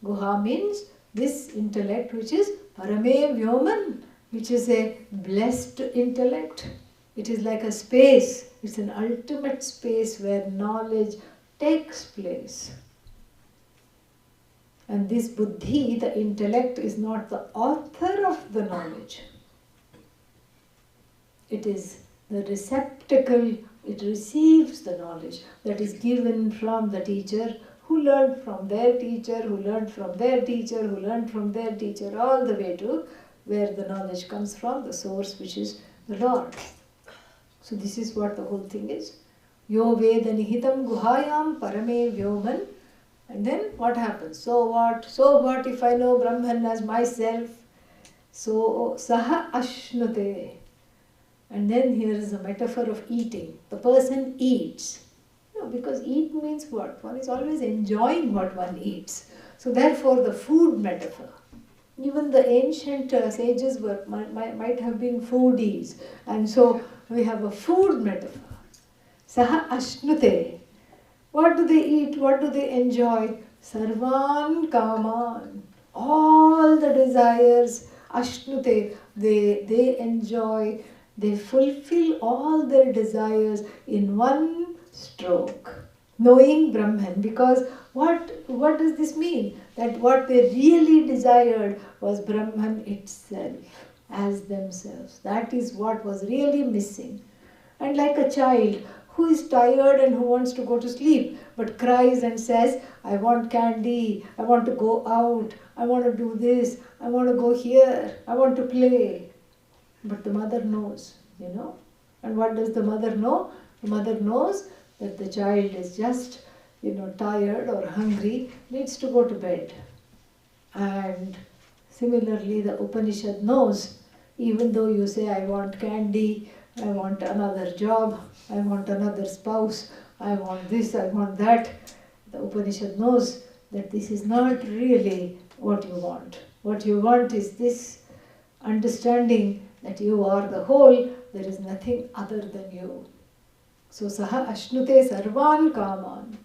Guha means this intellect which is Parame Vyoman, which is a blessed intellect. It is like a space. It's an ultimate space where knowledge takes place. And this buddhi, the intellect, is not the author of the knowledge. It is the receptacle. It receives the knowledge that is given from the teacher, who learned from their teacher, who learned from their teacher, who learned from their teacher, all the way to where the knowledge comes from, the source which is the Lord. So this is what the whole thing is. Yo Veda Nihitam Guhayam Parame Vyoman. And then what happens? So what? So what if I know Brahman as myself? So Saha Ashnute. And then here is a metaphor of eating. The person eats. No, because eat means what? One is always enjoying what one eats. So therefore the food metaphor. Even the ancient sages might have been foodies. And so we have a food metaphor. Saha Ashnute. What do they eat? What do they enjoy? Sarvan Kaman. All the desires. Ashnute. They enjoy. They fulfill all their desires in one stroke. Knowing Brahman. Because what does this mean? That what they really desired was Brahman itself as themselves. That is what was really missing. And like a child who is tired and who wants to go to sleep but cries and says, I want candy, I want to go out, I want to do this, I want to go here, I want to play. But the mother knows, you know. And what does the mother know? The mother knows that the child is just, tired or hungry, needs to go to bed. And similarly, the Upanishad knows, even though you say, I want candy, I want another job, I want another spouse, I want this, I want that, the Upanishad knows that this is not really what you want. What you want is this understanding that you are the whole, there is nothing other than you. So Saha Ashnute Sarvan Kaman.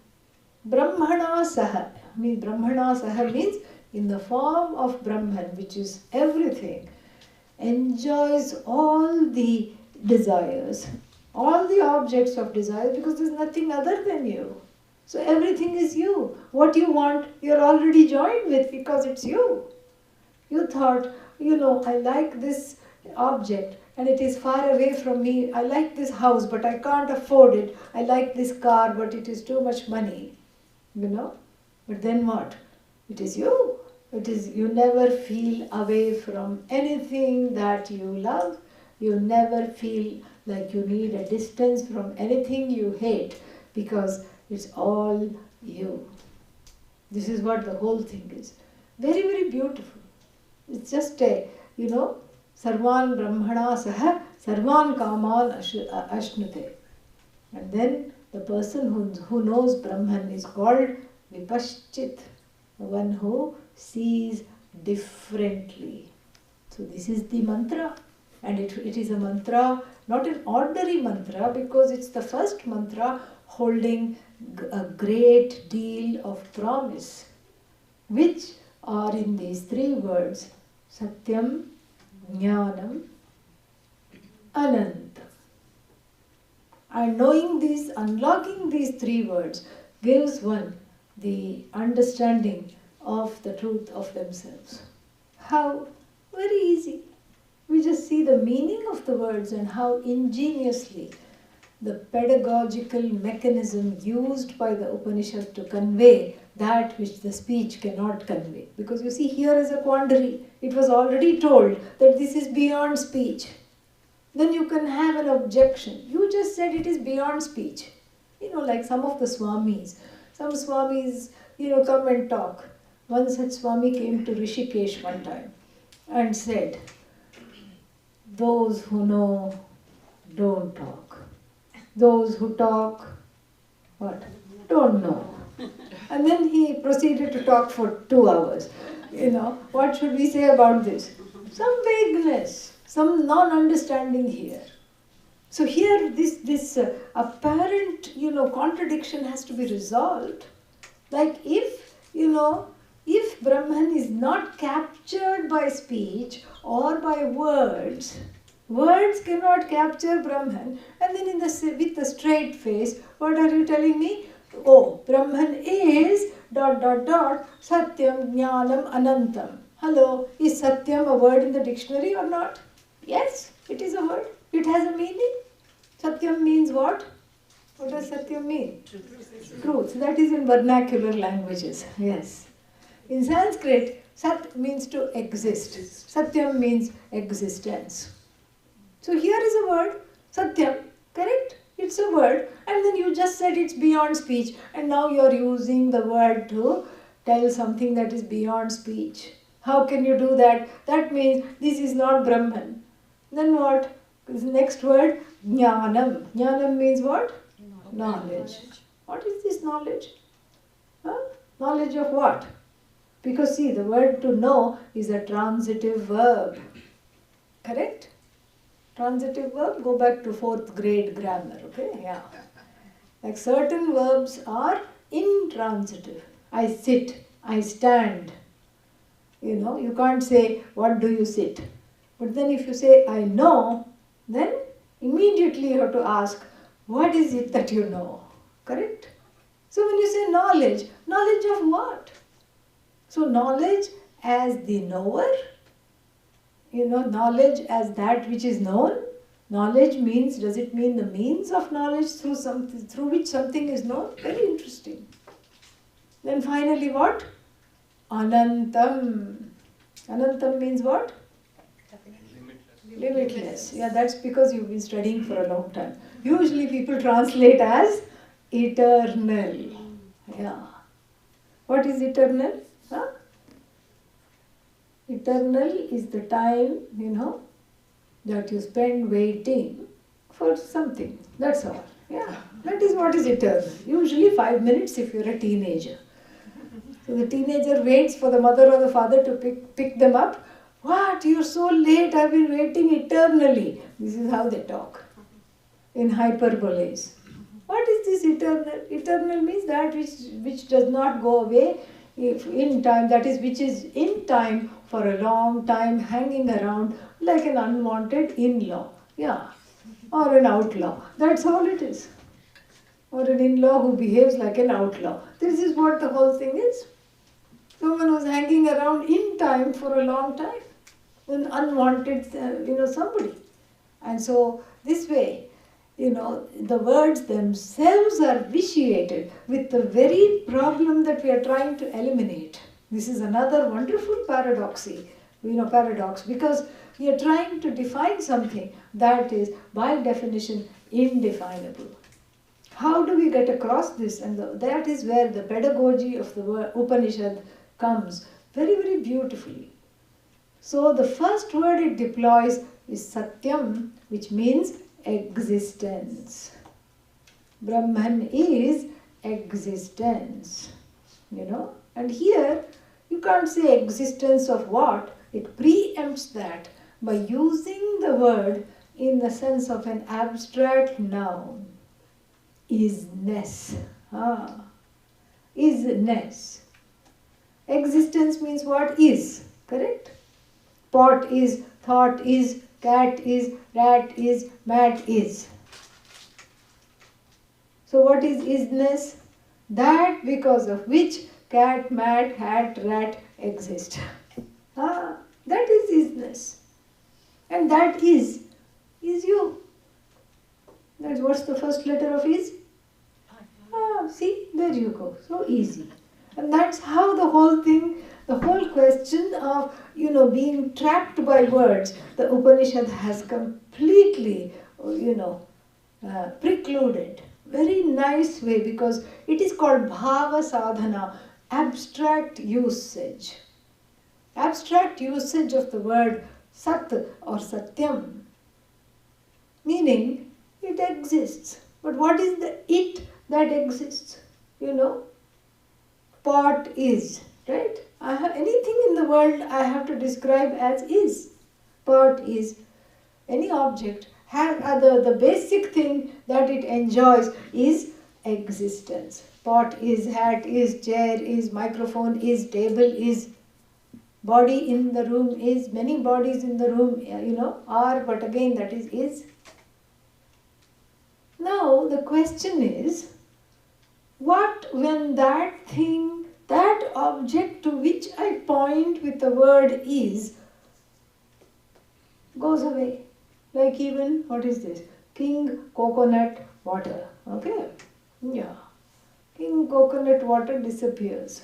Brahmana Saha. Brahmana Saha means in the form of Brahman, which is everything, enjoys all the desires, all the objects of desire, because there is nothing other than you. So everything is you. What you want, you are already joined with because it's you. You thought, I like this object and it is far away from me. I like this house but I can't afford it. I like this car but it is too much money. But then what? It is you. It is, you never feel away from anything that you love. You never feel like you need a distance from anything you hate because it's all you. This is what the whole thing is. Very, very beautiful. It's just a, Sarvan Brahmana Saha Sarvan Kaman Ashnute. And then the person who knows Brahman is called Vipaschit, the one who sees differently. So this is the mantra. And it is a mantra, not an ordinary mantra, because it's the first mantra holding a great deal of promise, which are in these three words, Satyam, Gyanam, Anantam. And knowing these, unlocking these three words, gives one the understanding of the truth of themselves. How? Very easy. We just see the meaning of the words and how ingeniously the pedagogical mechanism used by the Upanishad to convey that which the speech cannot convey. Because you see, here is a quandary. It was already told that this is beyond speech. Then you can have an objection. You just said it is beyond speech. Like some of the Swamis. Some Swamis, come and talk. One such Swami came to Rishikesh one time and said, those who know don't talk. Those who talk, what? Don't know. And then he proceeded to talk for 2 hours. What should we say about this? Some vagueness, some non-understanding here. So here this apparent, contradiction has to be resolved. Like if Brahman is not captured by speech or by words, words cannot capture Brahman. And then with the straight face, what are you telling me? Oh, Brahman is ... Satyam, Gyanam, Anantam. Hello, is Satyam a word in the dictionary or not? Yes, it is a word. It has a meaning. Satyam means what? What does Satyam mean? Truth. That is in vernacular languages. Yes. In Sanskrit, Sat means to exist. Satyam means existence. So here is a word, Satyam, correct? It's a word, and then you just said it's beyond speech, and now you're using the word to tell something that is beyond speech. How can you do that? That means this is not Brahman. Then what? This next word, Gyanam. Gyanam means what? Knowledge. What is this knowledge? Huh? Knowledge of what? Because see, the word to know is a transitive verb. Correct? Transitive verb, go back to 4th grade grammar, okay? Yeah. Like certain verbs are intransitive. I sit, I stand. You know, you can't say, what do you sit? But then if you say, I know, then immediately you have to ask, what is it that you know? Correct? So when you say knowledge, knowledge of what? So knowledge as the knower, knowledge as that which is known. Knowledge means, does it mean the means of knowledge through which something is known? Very interesting. Then finally what? Anantam. Anantam means what? Limitless. Yeah, that's because you've been studying for a long time. Usually people translate as eternal. Yeah. What is eternal? Huh? Eternal is the time, that you spend waiting for something. That's all. Yeah. That is what is eternal. Usually 5 minutes if you're a teenager. So the teenager waits for the mother or the father to pick them up. What? You're so late. I've been waiting eternally. This is how they talk in hyperboles. What is this eternal? Eternal means that which does not go away if in time, that is which is in time for a long time, hanging around like an unwanted in-law. Yeah. Or an outlaw. That's all it is. Or an in-law who behaves like an outlaw. This is what the whole thing is. Someone who's hanging around in time for a long time. An unwanted, somebody. And so this way, the words themselves are vitiated with the very problem that we are trying to eliminate. This is another wonderful paradox, because we are trying to define something that is, by definition, indefinable. How do we get across this? And that is where the pedagogy of the Upanishad comes very, very beautifully. So the first word it deploys is Satyam, which means existence. Brahman is existence, And here, you can't say existence of what. It preempts that by using the word in the sense of an abstract noun. Isness. Isness. Existence means what is, correct? Pot is, thought is, cat is, rat is, mat is. So what is isness? That because of which cat, mat, hat, rat exist. That is isness. And that is you. That's what's the first letter of is? See, there you go. So easy. And that's how the whole thing, the whole question of, being trapped by words, the Upanishad has completely, precluded. Very nice way, because it is called bhava sadhana, abstract usage. Abstract usage of the word sat or satyam, meaning it exists. But what is the it that exists? Pot is, right? Anything in the world I have to describe as is. Pot is any object. The basic thing that it enjoys is existence. Pot is, hat is, chair is, microphone is, table is, body in the room is, many bodies in the room, are, but again that is. Now the question is, what when that thing, that object to which I point with the word is, goes away? Like even, what is this? King coconut water. Okay? Yeah. King coconut water disappears.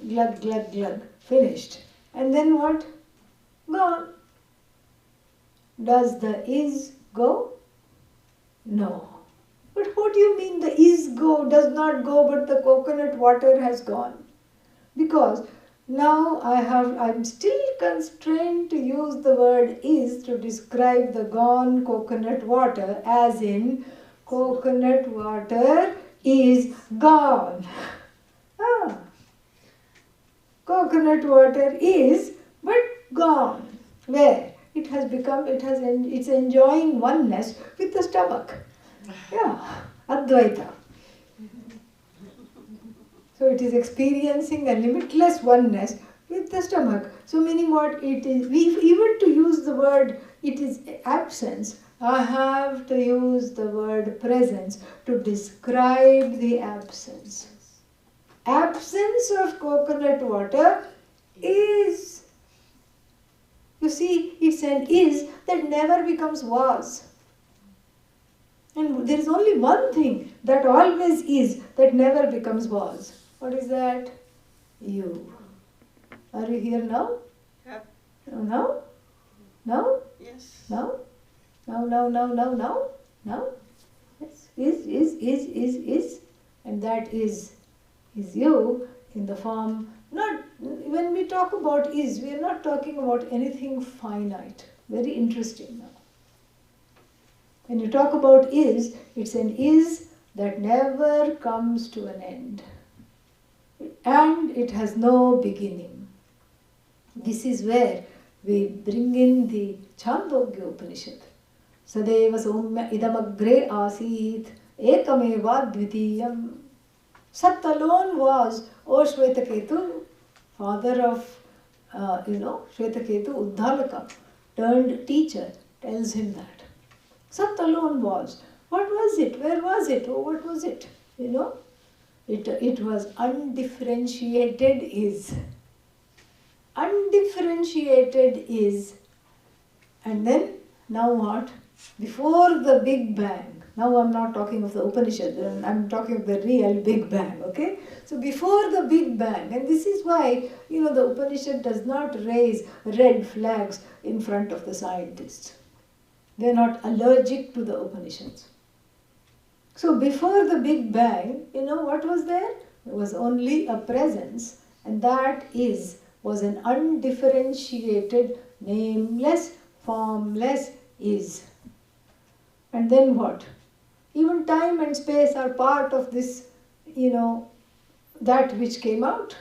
Glug, glug, glug. Finished. And then what? Gone. Does the is go? No. But what do you mean the is does not go, but the coconut water has gone? Because now I'm still constrained to use the word is to describe the gone coconut water, as in coconut water is gone. Ah, coconut water is but gone. Where? It's enjoying oneness with the stomach. Yeah, Advaita. So it is experiencing a limitless oneness with the stomach. So meaning what it is, even to use the word it is absence, I have to use the word presence to describe the absence. Absence of coconut water is. You see, it's an is that never becomes was. And there is only one thing that always is, that never becomes was. What is that? You. Are you here now? Yep. Now? Now? Yes. Now? Now? Yes. Is. And that is you in the form, not, when we talk about is, we are not talking about anything finite. Very interesting now. When you talk about is, it's an is that never comes to an end. And it has no beginning. This is where we bring in the Chandogya Upanishad. Sadeva Somya idamagre asit ekameva dvitiyam. Sat alone was, O Shvetaketu, father of, Shvetaketu, Uddhalaka, turned teacher, tells him that. Sat alone was. What was it? Where was it? Oh, what was it? It was undifferentiated is. Undifferentiated is. And then, now what? Before the Big Bang. Now I'm not talking of the Upanishad, I'm talking of the real Big Bang, okay? So before the Big Bang, and this is why, the Upanishad does not raise red flags in front of the scientists. They're not allergic to the Upanishads. So before the Big Bang, what was there? There was only a presence, and that was an undifferentiated, nameless, formless is. And then what? Even time and space are part of this, that which came out.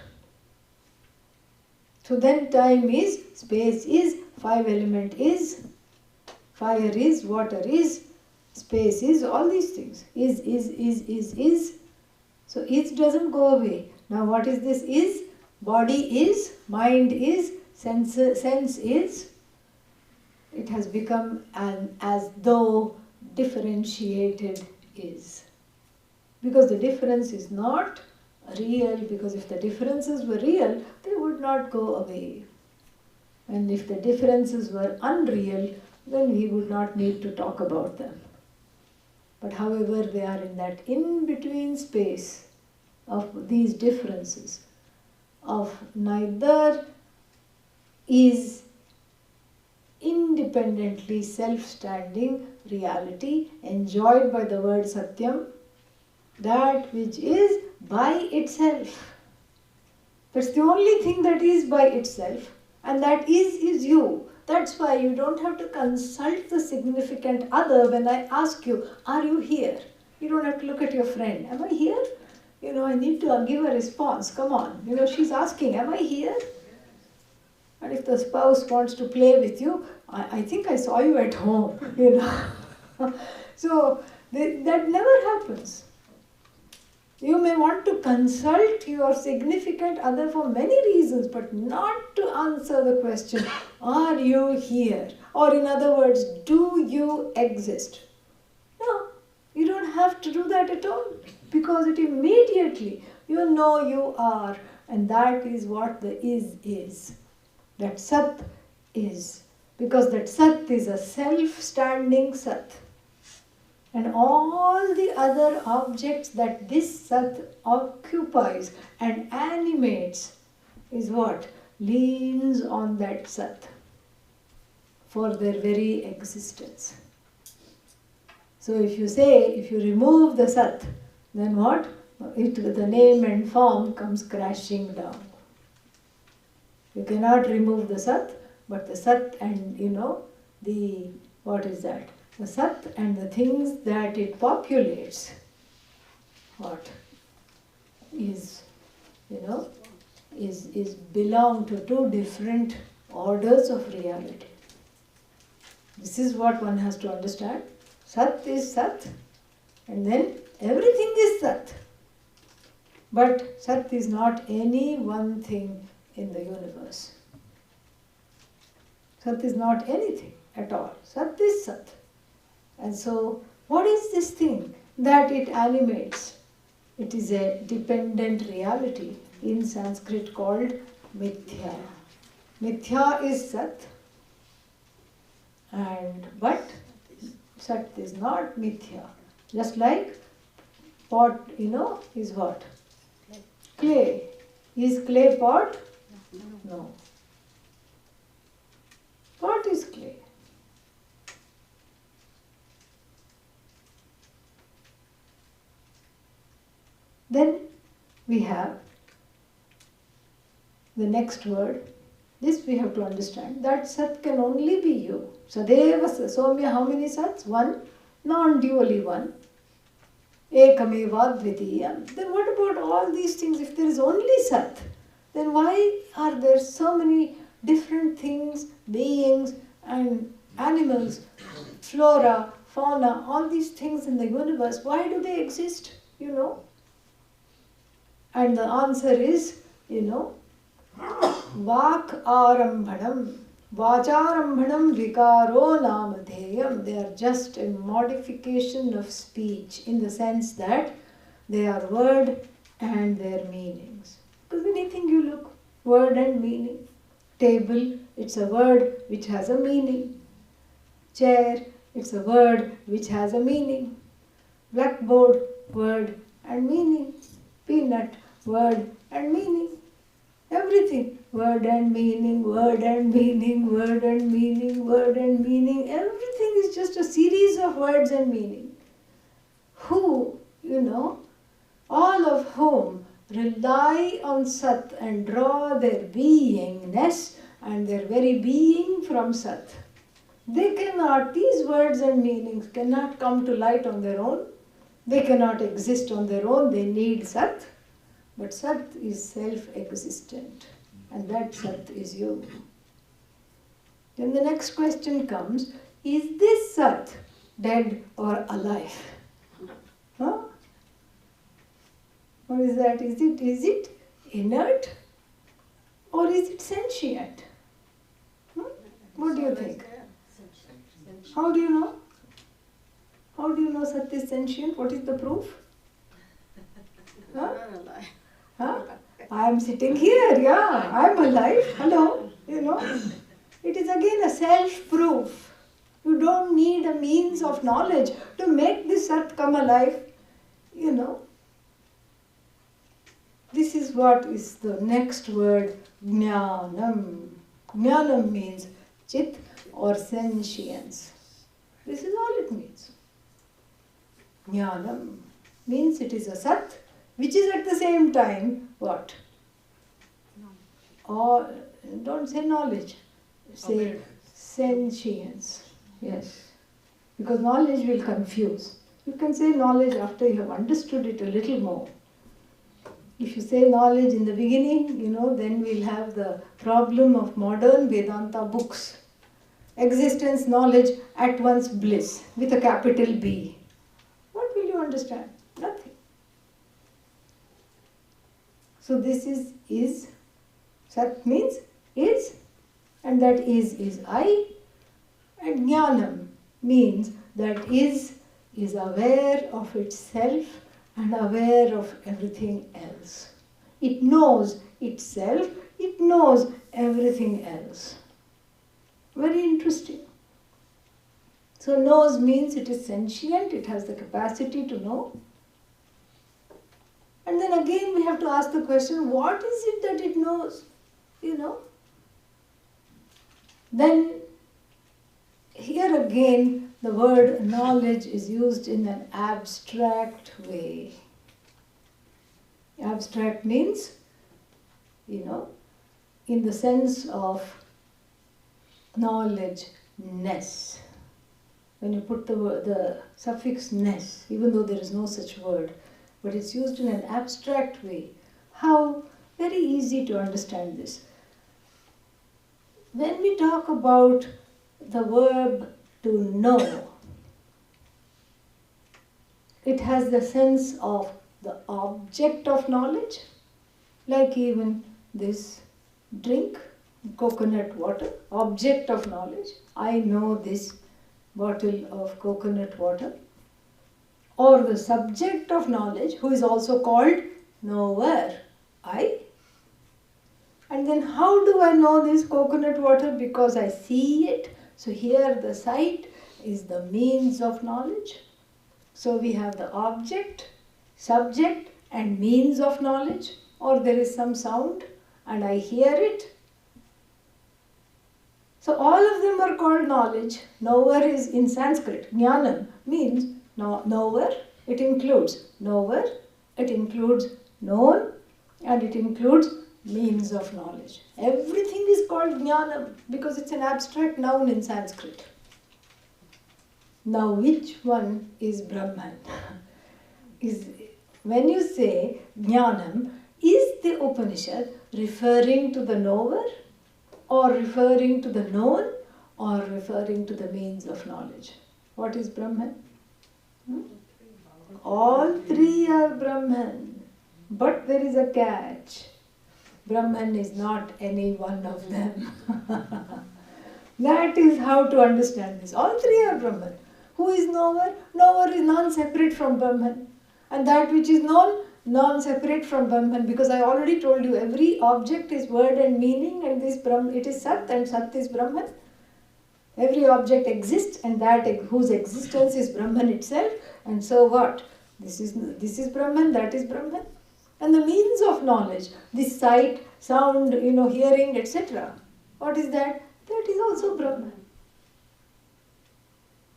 So then time is, space is, five element is, fire is, water is, space is, all these things. Is. So is doesn't go away. Now what is this is? Body is, mind is, sense is. It has become as though differentiated is. Because the difference is not real, because if the differences were real, they would not go away. And if the differences were unreal, then we would not need to talk about them. But however, they are in that in-between space of these differences, of neither is independently self-standing reality enjoyed by the word Satyam, that which is by itself. That's the only thing that is by itself, and that is you. That's why you don't have to consult the significant other when I ask you, are you here? You don't have to look at your friend. Am I here? I need to give a response. Come on. She's asking, am I here? And if the spouse wants to play with you, I think I saw you at home, So that never happens. You may want to consult your significant other for many reasons, but not to answer the question, are you here? Or in other words, do you exist? No, you don't have to do that at all, because it immediately, you are, and that is what the is. That Sat is, because that Sat is a self-standing Sat. And all the other objects that this Sat occupies and animates is what? Leans on that Sat for their very existence. So if you say, if you remove the Sat, then what? The name and form comes crashing down. You cannot remove the Sat, but the Sat and, what is that? The Sat and the things that it populates, what is, is belong to two different orders of reality. This is what one has to understand. Sat is Sat, and then everything is Sat. But Sat is not any one thing in the universe. Sat is not anything at all. Sat is Sat. And so, what is this thing that it animates? It is a dependent reality in Sanskrit called Mithya. Mithya is Sat, but Sat is not Mithya. Just like pot, is what? Clay. Is clay pot? No. Pot is clay. Then we have the next word. This we have to understand, that Sat can only be you. Sadeva Somya, how many Sats? One, non-dually one. Ekameva Dvitiyam. Then what about all these things? If there is only Sat, then why are there so many different things, beings and animals, flora, fauna, all these things in the universe? Why do they exist? And the answer is, Vak arambhanam, vacharambhanam vikaro namadheyam. They are just a modification of speech in the sense that they are word and their meanings. Because anything you look, word and meaning. Table, it's a word which has a meaning. Chair, it's a word which has a meaning. Blackboard, word and meaning. Peanut, word and meaning. Everything, word and meaning, word and meaning, word and meaning, word and meaning. Everything is just a series of words and meaning. Who, all of whom rely on Sat and draw their beingness and their very being from Sat. They cannot, these words and meanings cannot come to light on their own. They cannot exist on their own. They need Sat. But Sat is self-existent, and that Sat is you. Then the next question comes, is this Sat dead or alive? Huh? What is that? Is it inert or is it sentient? What do you think? How do you know? How do you know Sat is sentient? What is the proof? Huh? Huh? I am sitting here, yeah, I am alive, hello, It is again a self-proof. You don't need a means of knowledge to make this Sat come alive, This is what is the next word, Gyanam. Gyanam means chit or sentience. This is all it means. Gyanam means it is a Sat, which is at the same time what? Or don't say knowledge, say sentience. Yes. Because knowledge will confuse. You can say knowledge after you have understood it a little more. If you say knowledge in the beginning, then we'll have the problem of modern Vedanta books. Existence, knowledge, at once bliss, with a capital B. What will you understand? Nothing. So this is. Sat means is, and that is I. And Gyanam means that is aware of itself and aware of everything else. It knows itself, it knows everything else. Very interesting. So knows means it is sentient, it has the capacity to know. And then again we have to ask the question, what is it that it knows? Then here again the word knowledge is used in an abstract way. Abstract means, in the sense of knowledge-ness. When you put the suffix ness, even though there is no such word, but it's used in an abstract way. How? Very easy to understand this. When we talk about the verb to know, it has the sense of the object of knowledge, like even this drink, coconut water, object of knowledge. I know this bottle of coconut water. Or the subject of knowledge, who is also called knower, I. And then how do I know this coconut water? Because I see it. So here the sight is the means of knowledge. So we have the object, subject and means of knowledge. Or there is some sound and I hear it. So all of them are called knowledge. Knower is in Sanskrit. Gyanam means knower. It includes knower, it includes known, and it includes means of knowledge. Everything is called Gyanam because it's an abstract noun in Sanskrit. Now which one is Brahman? When you say Gyanam, is the Upanishad referring to the knower, or referring to the known, or referring to the means of knowledge? What is Brahman? All three are Brahman. But there is a catch. Brahman is not any one of them. That is how to understand this. All three are Brahman. Who is knower? Knower is non-separate from Brahman. And that which is known, non-separate from Brahman. Because I already told you, every object is word and meaning, and this Brahman, it is Sat, and Sat is Brahman. Every object exists, and that whose existence is Brahman itself. And so what? This is Brahman, that is Brahman. And the means of knowledge, this sight, sound, hearing, etc. What is that? That is also Brahman.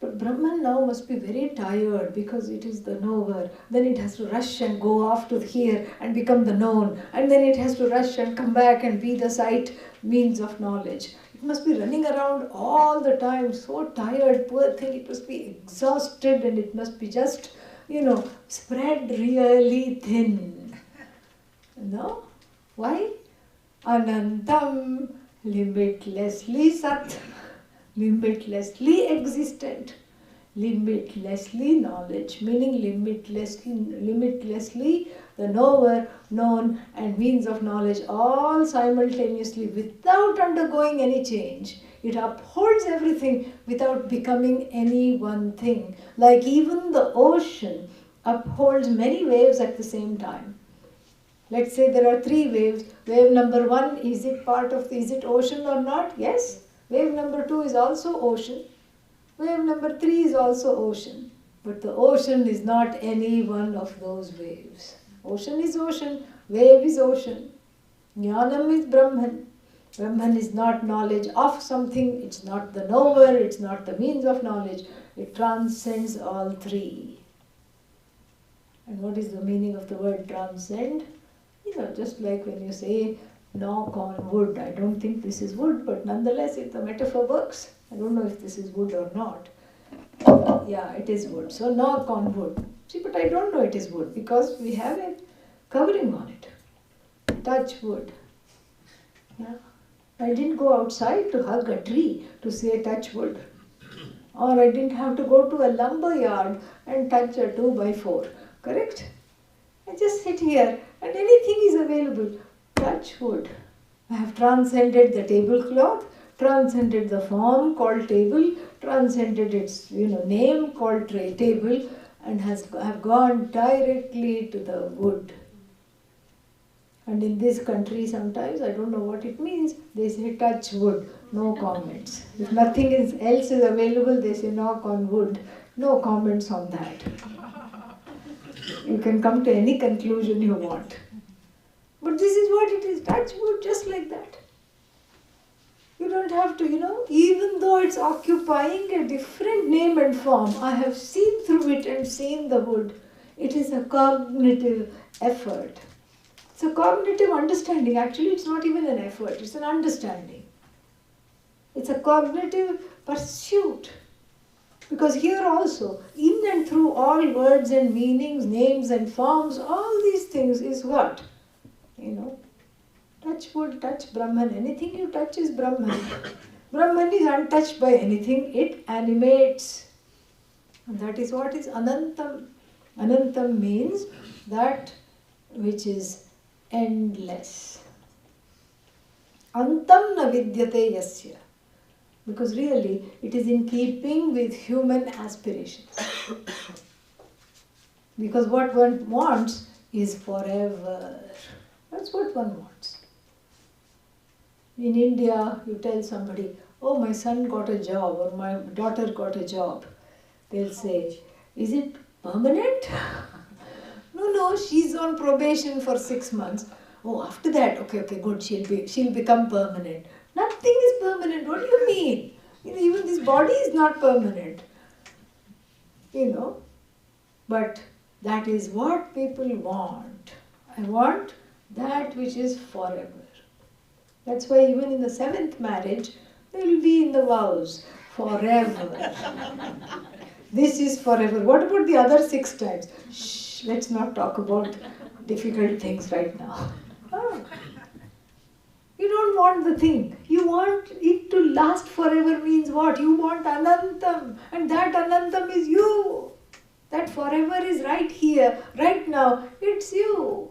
But Brahman now must be very tired because it is the knower. Then it has to rush and go off to here and become the known. And then it has to rush and come back and be the sight, means of knowledge. It must be running around all the time, so tired, poor thing. It must be exhausted and it must be just, spread really thin. No? Why? Anantam, limitlessly Sat, limitlessly existent, limitlessly knowledge, meaning limitlessly the knower, known and means of knowledge all simultaneously without undergoing any change. It upholds everything without becoming any one thing. Like even the ocean upholds many waves at the same time. Let's say there are 3 waves. Wave number 1, is it ocean or not? Yes. Wave number 2 is also ocean. Wave number 3 is also ocean. But the ocean is not any one of those waves. Ocean is ocean. Wave is ocean. Gyanam is Brahman. Brahman is not knowledge of something. It's not the knower. It's not the means of knowledge. It transcends all 3. And what is the meaning of the word transcend? Just like when you say knock on wood. I don't think this is wood, but nonetheless, if the metaphor works, I don't know if this is wood or not. Yeah, it is wood. So knock on wood. See, but I don't know it is wood because we have a covering on it. Touch wood. Yeah. I didn't go outside to hug a tree to say touch wood. Or I didn't have to go to a lumber yard and touch a 2x4. Correct? I just sit here and anything is available. Touch wood. I have transcended the tablecloth, transcended the form called table, transcended its name called table, and have gone directly to the wood. And in this country sometimes, I don't know what it means, they say touch wood, no comments. If nothing else is available, they say knock on wood, no comments on that. You can come to any conclusion you want. But this is what it is, touch wood just like that. You don't have to, even though it's occupying a different name and form, I have seen through it and seen the wood. It is a cognitive effort. It's a cognitive understanding. Actually, it's not even an effort, it's an understanding. It's a cognitive pursuit. Because here also, in and through all words and meanings, names and forms, all these things is what? Touch wood, touch Brahman. Anything you touch is Brahman. Brahman is untouched by anything. It animates. And that is what is Anantam. Anantam means that which is endless. Antam na vidyate yasya. Because really, it is in keeping with human aspirations. Because what one wants is forever. That's what one wants. In India, you tell somebody, oh, my son got a job or my daughter got a job. They'll say, is it permanent? No, she's on probation for 6 months. Oh, after that, okay, good, she'll become permanent. Nothing is permanent. What do you mean? Even this body is not permanent. But that is what people want. I want that which is forever. That's why even in the 7th marriage, they will be in the vows forever. This is forever. What about the other 6 times? Shh, let's not talk about difficult things right now. You don't want the thing. You want it to last forever means what? You want Anantam. And that Anantam is you. That forever is right here, right now. It's you.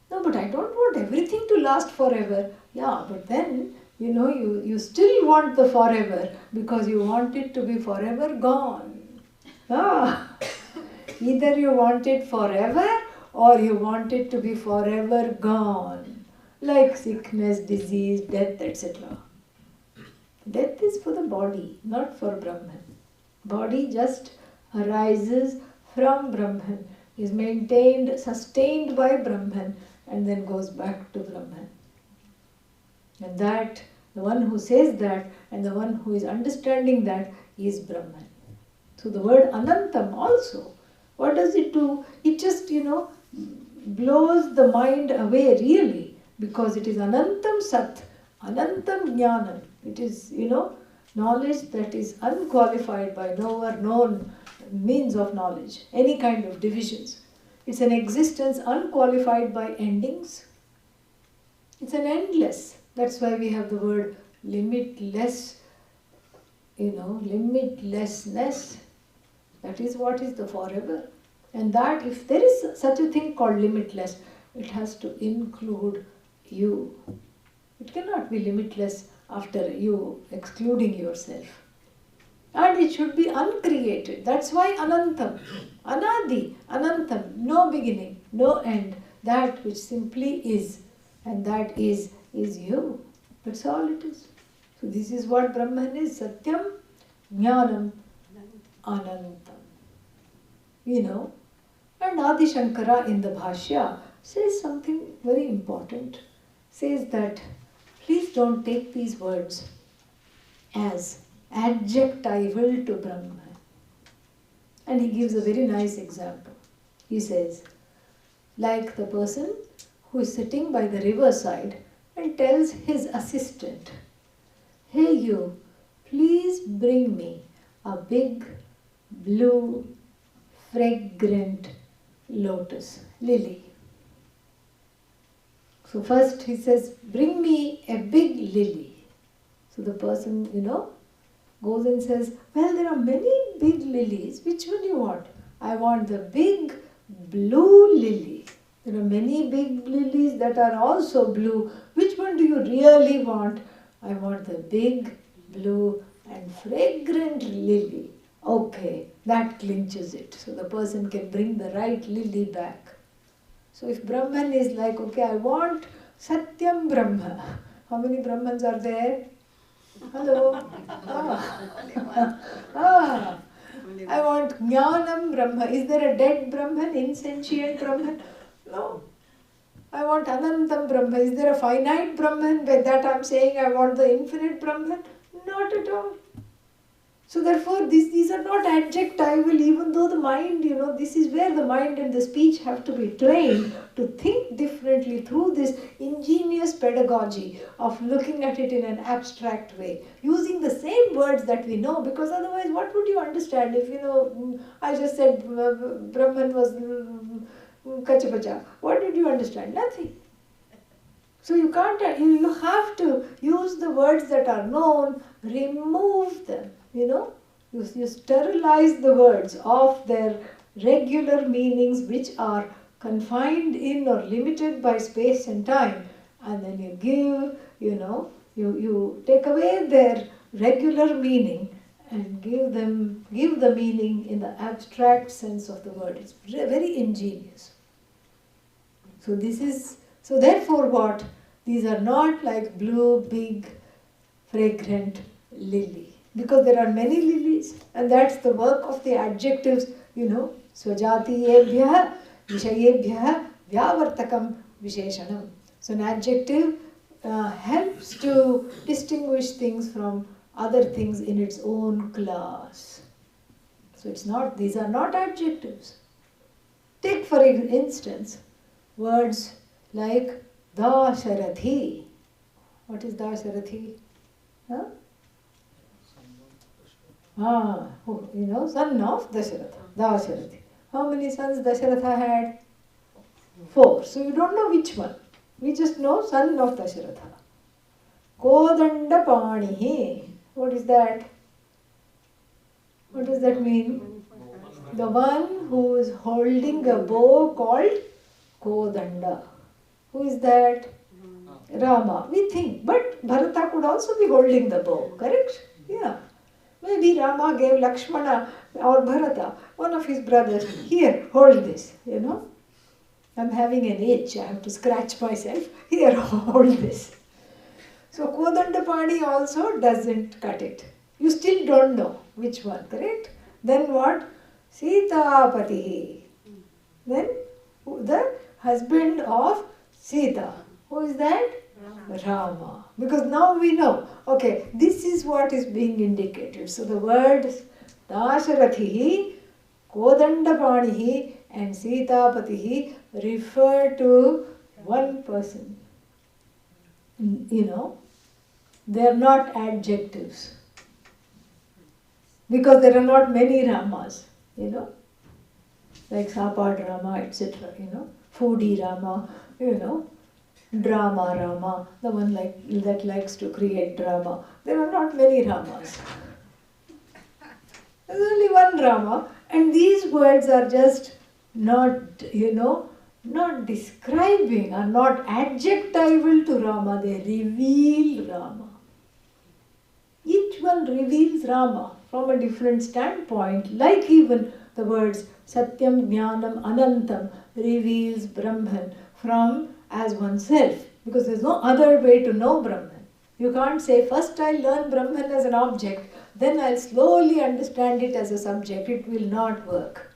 No, but I don't want everything to last forever. Yeah, but then, you still want the forever because you want it to be forever gone. Either you want it forever or you want it to be forever gone. Like sickness, disease, death, etc. Death is for the body, not for Brahman. Body just arises from Brahman, is maintained, sustained by Brahman, and then goes back to Brahman. And that, the one who says that and the one who is understanding that is Brahman. So the word Anantam also, what does it do? It just, blows the mind away really, because it is Anantam Sat, Anantam Gyanam. It is, knowledge that is unqualified by known means of knowledge, any kind of divisions. It's an existence unqualified by endings. It's an endless. That's why we have the word limitless, limitlessness. That is what is the forever. And that, if there is such a thing called limitless, it has to include you. It cannot be limitless after you excluding yourself. And it should be uncreated. That's why Anantam. Anadi, Anantam, no beginning, no end. That which simply is. And that is you. That's all it is. So this is what Brahman is. Satyam, Gyanam, Anantam. And Adi Shankara in the Bhashya says something very important. Says that please don't take these words as adjectival to Brahman. And he gives a very nice example. He says, like the person who is sitting by the riverside and tells his assistant, hey you, please bring me a big, blue, fragrant lotus, lily. So first he says, bring me a big lily. So the person, goes and says, well, there are many big lilies. Which one do you want? I want the big blue lily. There are many big lilies that are also blue. Which one do you really want? I want the big, blue and fragrant lily. Okay, that clinches it. So the person can bring the right lily back. So if Brahman is like, okay, I want Satyam Brahma. How many Brahmans are there? Hello? I want Gyanam Brahma. Is there a dead Brahman, insentient Brahman? No. I want Anantam Brahma. Is there a finite Brahman? By that I am saying I want the infinite Brahman? Not at all. So therefore, these are not adjectival, even though the mind, this is where the mind and the speech have to be trained to think differently through this ingenious pedagogy of looking at it in an abstract way, using the same words that we know, because otherwise what would you understand if, I just said Brahman was kachapacha. What did you understand? Nothing. So you can't, you have to use the words that are known, remove them. You sterilize the words of their regular meanings which are confined in or limited by space and time, and then you give, you take away their regular meaning and give the meaning in the abstract sense of the word. It's very ingenious. So therefore what? These are not like blue, big, fragrant lily. Because there are many lilies, and that's the work of the adjectives, swajatiyebhyah, vishayebhyah, vyavartakam, visheshanam. So an adjective helps to distinguish things from other things in its own class. So these are not adjectives. Take for instance, words like Dasharathi. What is Dasharathi? Huh? Son of Dasharatha, Dasharathi. How many sons Dasharatha had? 4. So you don't know which one. We just know son of Dasharatha. Kodandapanihi. What is that? What does that mean? The one who is holding a bow called Kodanda. Who is that? Rama. We think. But Bharata could also be holding the bow. Correct? Yeah. Maybe Rama gave Lakshmana or Bharata, one of his brothers, here, hold this, I'm having an itch, I have to scratch myself, here, hold this. So Kodandapani also doesn't cut it. You still don't know which one, correct? Then what? Sitapatihi. Then the husband of Sita. Who is that? Rama. Because now we know, okay, this is what is being indicated. So the words Dasharathihi, Kodandapanihi and Sitapatihi refer to one person. They are not adjectives. Because there are not many Ramas, like Sapad Rama, etc., Foodie Rama, Drama Rama, the one that likes to create drama. There are not many Ramas. There is only one Rama, and these words are just not, not describing, are not adjectival to Rama, they reveal Rama. Each one reveals Rama from a different standpoint, like even the words Satyam, Gyanam, Anantam reveals Brahman from as oneself, because there is no other way to know Brahman. You can't say, first I'll learn Brahman as an object, then I'll slowly understand it as a subject. It will not work.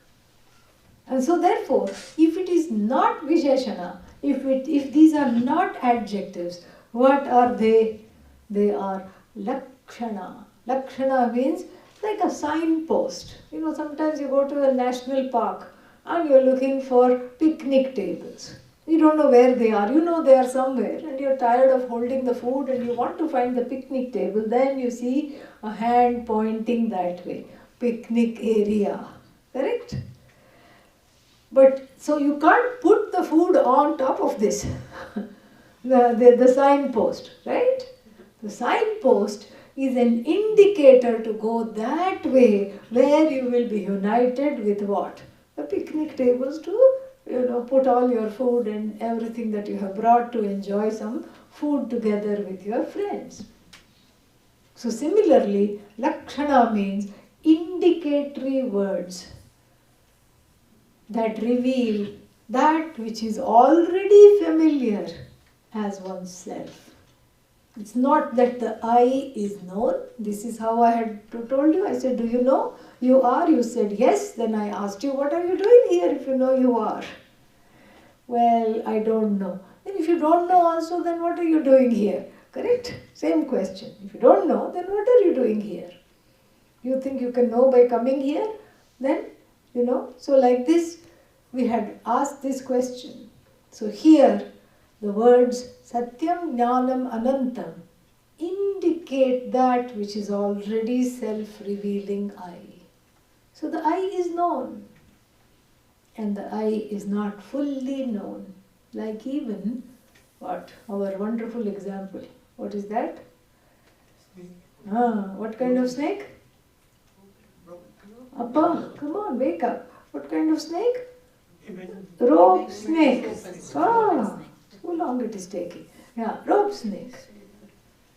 And so therefore, if it is not Visheshana, if these are not adjectives, what are they? They are Lakshana. Lakshana means like a signpost. Sometimes you go to a national park and you're looking for picnic tables. You don't know where they are. You know they are somewhere and you're tired of holding the food and you want to find the picnic table. Then you see a hand pointing that way. Picnic area. Correct? But so you can't put the food on top of this. the signpost, right? The signpost is an indicator to go that way where you will be united with what? The picnic tables to put all your food and everything that you have brought to enjoy some food together with your friends. So similarly, Lakshana means indicatory words that reveal that which is already familiar as oneself. It's not that the I is known. This is how I had told you. I said, do you know? You are. You said yes. Then I asked you, what are you doing here if you know you are? Well, I don't know. And if you don't know also, then what are you doing here? Correct? Same question. If you don't know, then what are you doing here? You think you can know by coming here? Then, so like this, we had asked this question. So here, the words Satyam, Gyanam, Anantam indicate that which is already self-revealing I. So the I is known, and the I is not fully known. Like even, our wonderful example. What is that? What kind of snake? Appa, come on, wake up. What kind of snake? Rope snake. So long it is taking. Yeah, rope snake.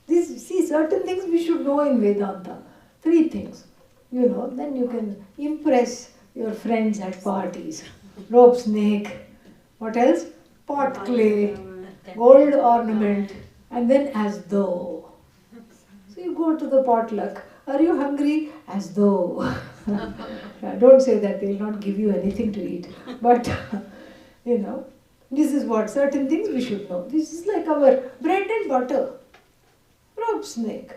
Certain things we should know in Vedanta. 3 things. Then you can impress your friends at parties. Rope snake. What else? Pot clay. Gold ornament. And then as though. So you go to the potluck. Are you hungry? As though. Don't say that, they will not give you anything to eat. But, this is what certain things we should know. This is like our bread and butter. Rope snake.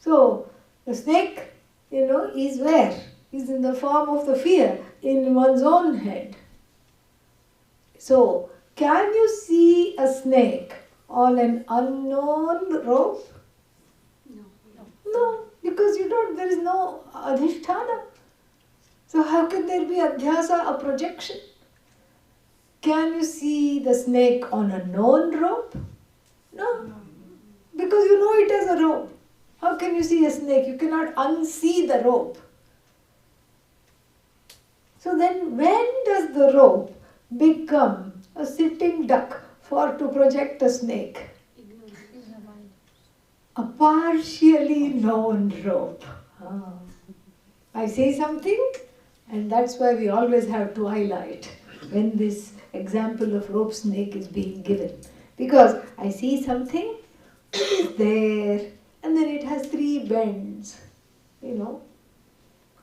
So, the snake, is where? Is in the form of the fear in one's own head. So, can you see a snake on an unknown rope? No, because there is no adhisthana. So how can there be adhyasa, a projection? Can you see the snake on a known rope? No, because you know it as a rope. How can you see a snake? You cannot unsee the rope. So then when does the rope become a sitting duck to project a snake? A partially known rope. I say something, and that's why we always have twilight when this example of rope snake is being given. Because I see something, it is there, and then it has 3 bends, and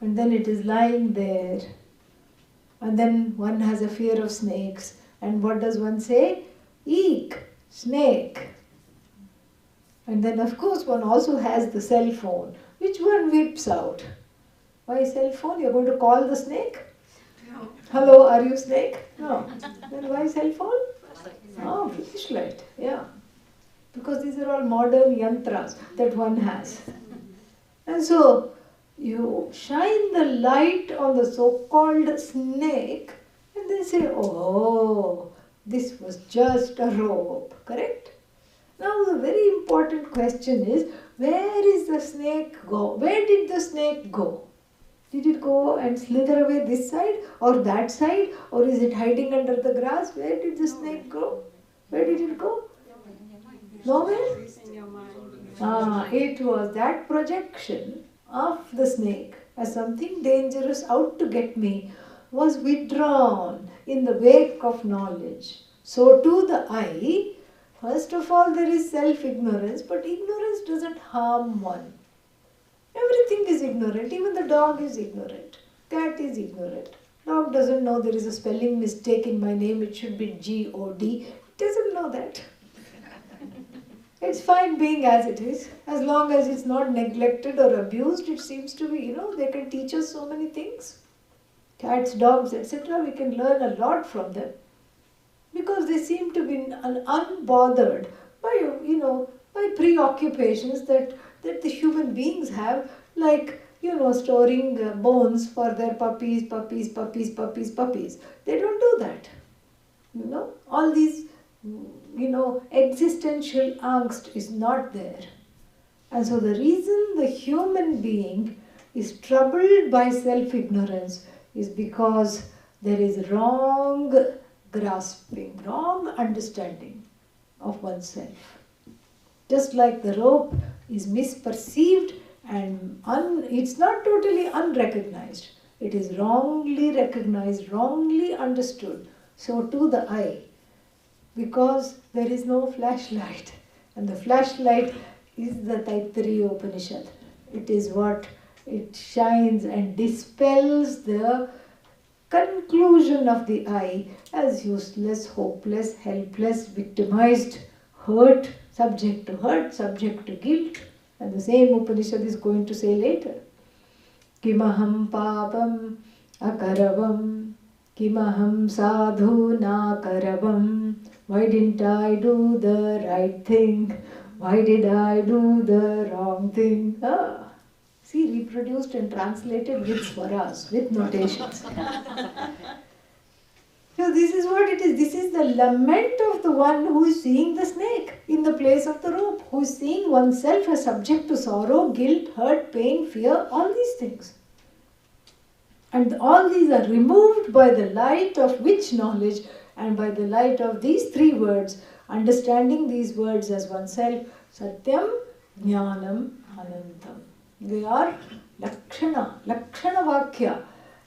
then it is lying there. And then one has a fear of snakes. And what does one say? Eek, snake. And then of course one also has the cell phone, which one whips out. Why cell phone? You're going to call the snake? No. Hello, are you snake? No. Then why cell phone? Flashlight, yeah. Because these are all modern yantras that one has. And so, you shine the light on the so-called snake and then say, oh, this was just a rope, correct? Now the very important question is, where is the snake go? Where did the snake go? Did it go and slither away this side or that side? Or is it hiding under the grass? Where did the snake go? Where did it go? Nowhere? It was that projection of the snake as something dangerous out to get me was withdrawn in the wake of knowledge. So to the eye, first of all there is self-ignorance, but ignorance doesn't harm one. Everything is ignorant, even the dog is ignorant, cat is ignorant. Dog doesn't know there is a spelling mistake in my name, it should be G-O-D. It doesn't know that. It's fine being as it is. As long as it's not neglected or abused, it seems to be, they can teach us so many things. Cats, dogs, etc. We can learn a lot from them. Because they seem to be unbothered by preoccupations that the human beings have, like, storing bones for their puppies. They don't do that. All these existential angst is not there. And so the reason the human being is troubled by self-ignorance is because there is wrong grasping, wrong understanding of oneself. Just like the rope is misperceived and it's not totally unrecognized. It is wrongly recognized, wrongly understood. So too the eye. Because there is no flashlight. And the flashlight is the Taittiriya Upanishad. It is what it shines and dispels the conclusion of the I as useless, hopeless, helpless, victimized, hurt, subject to guilt. And the same Upanishad is going to say later. Kimaham papam akaravam, kimaham sadhu nakaravam. Why didn't I do the right thing? Why did I do the wrong thing? See, reproduced and translated with swaras, with notations. So this is what it is. This is the lament of the one who is seeing the snake in the place of the rope, who is seeing oneself as subject to sorrow, guilt, hurt, pain, fear, all these things. And all these are removed by the light of which knowledge, and by the light of these three words, understanding these words as oneself, Satyam, Gyanam, Anantam. They are Lakshana Vakya,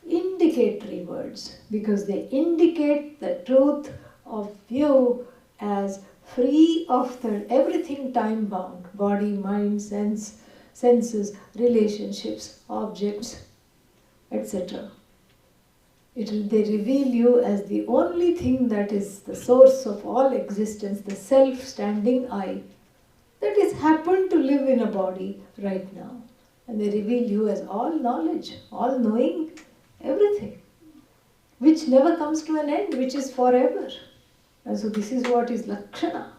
indicatory words, because they indicate the truth of you as free of everything time bound, body, mind, senses, relationships, objects, etc. They reveal you as the only thing that is the source of all existence, the self-standing I, that is happened to live in a body right now. And they reveal you as all knowledge, all knowing, everything, which never comes to an end, which is forever. And so this is what is Lakshana.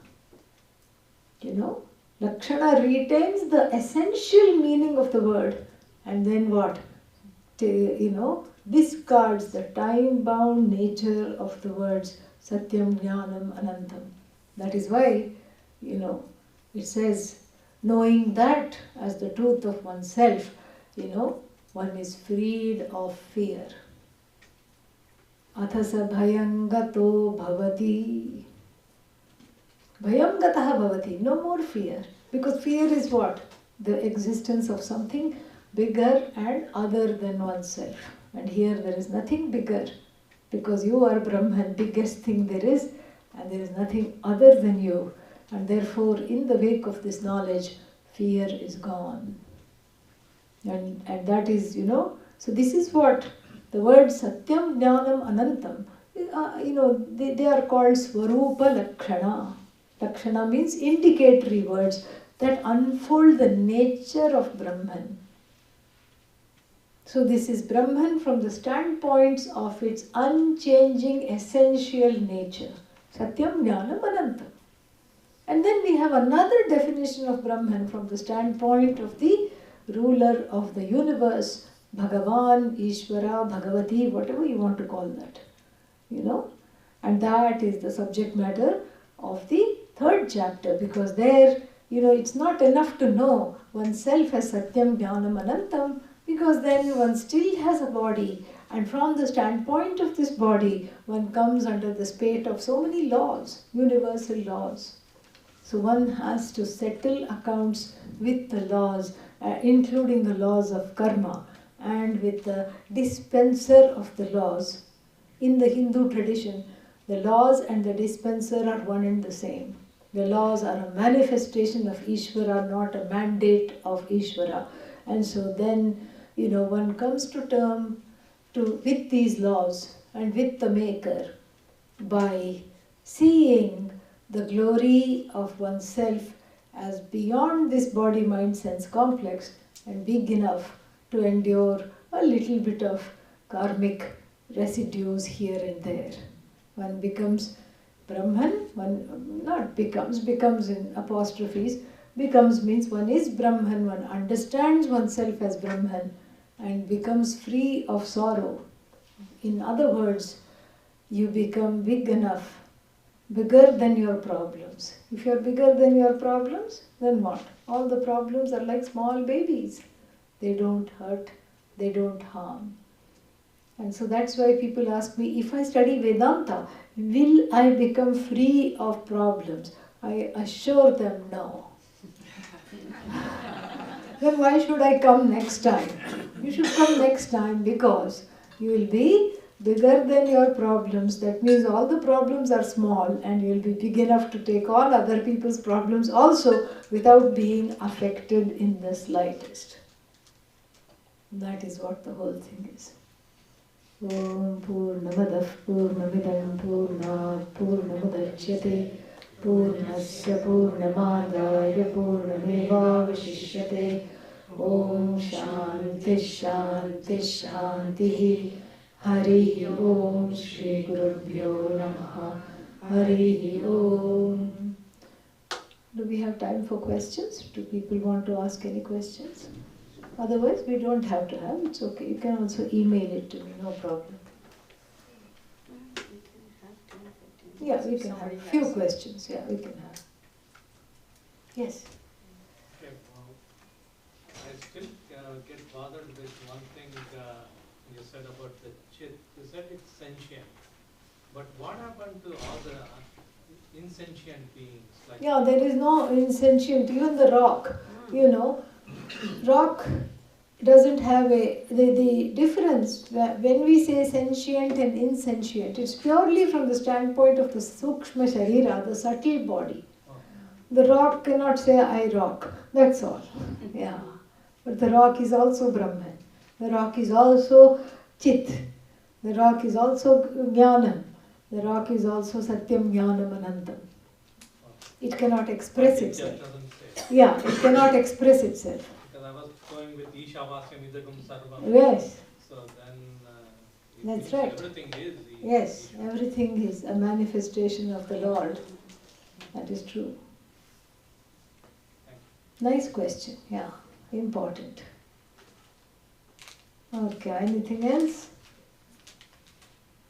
Lakshana retains the essential meaning of the word, and then what? Discards the time-bound nature of the words Satyam, Jnanam, Anantam. That is why, it says, knowing that as the truth of oneself, one is freed of fear. Athasa bhayangato bhavati. Bhayangataha bhavati. No more fear. Because fear is what? The existence of something bigger and other than oneself. And here there is nothing bigger, because you are Brahman, biggest thing there is, and there is nothing other than you. And therefore, in the wake of this knowledge, fear is gone. And that is, so this is what the words Satyam, Jnanam, Anantam, they are called Swarupa Lakshana. Lakshana means indicatory words that unfold the nature of Brahman. So this is Brahman from the standpoints of its unchanging essential nature. Satyam, Jnanam, Anantam. And then we have another definition of Brahman from the standpoint of the ruler of the universe, Bhagavan, Ishvara, Bhagavati, whatever you want to call that. And that is the subject matter of the third chapter, because there, it's not enough to know oneself as Satyam, Jnanam, Anantam, because then one still has a body, and from the standpoint of this body, one comes under the spate of so many laws, universal laws. So one has to settle accounts with the laws, including the laws of karma, and with the dispenser of the laws. In the Hindu tradition, the laws and the dispenser are one and the same. The laws are a manifestation of Ishvara, not a mandate of Ishvara. And so then, one comes to term with these laws and with the Maker by seeing the glory of oneself as beyond this body-mind-sense complex and big enough to endure a little bit of karmic residues here and there. One becomes Brahman, one not becomes in apostrophes. Becomes means one is Brahman, one understands oneself as Brahman and becomes free of sorrow. In other words, you become big enough, bigger than your problems. If you are bigger than your problems, then what? All the problems are like small babies. They don't hurt, they don't harm. And so that's why people ask me, if I study Vedanta, will I become free of problems? I assure them no. Then why should I come next time? You should come next time because you will be bigger than your problems. That means all the problems are small and you will be big enough to take all other people's problems also without being affected in the slightest. That is what the whole thing is. Om Purnamadah Purnamidam Purnat Purnamudachyate Purnasya Purnamadaya Purnamevavashishyate. Om Shanti Shanti Shanti. Hari Om Shri Gurubhyo Namaha. Hari Om. Do we have time for questions? Do people want to ask any questions? Otherwise, we don't have to have. It's okay. You can also email it to me, no problem. Yeah, we can have a few questions. Yeah, we can have. Yes. Okay, I still get bothered with one thing you said about the chit. You said it's sentient. But what happened to all the insentient beings? Like Yeah, there is no insentient. Even the rock, rock doesn't have the difference when we say sentient and insentient, it's purely from the standpoint of the sukshma sharira, the subtle body. The rock cannot say I rock, that's all. Yeah. But the rock is also Brahman. The rock is also Chit. The rock is also Gyanam. The rock is also Satyam, Gyanam, Anantam. It cannot express itself. Yeah, it cannot express itself. Because I was going with Ishavasyam Idagam Sarvam. Yes. So then That's right. Everything is. Yes, everything is a manifestation of the Lord. That is true. Nice question. Yeah, important. Okay, anything else?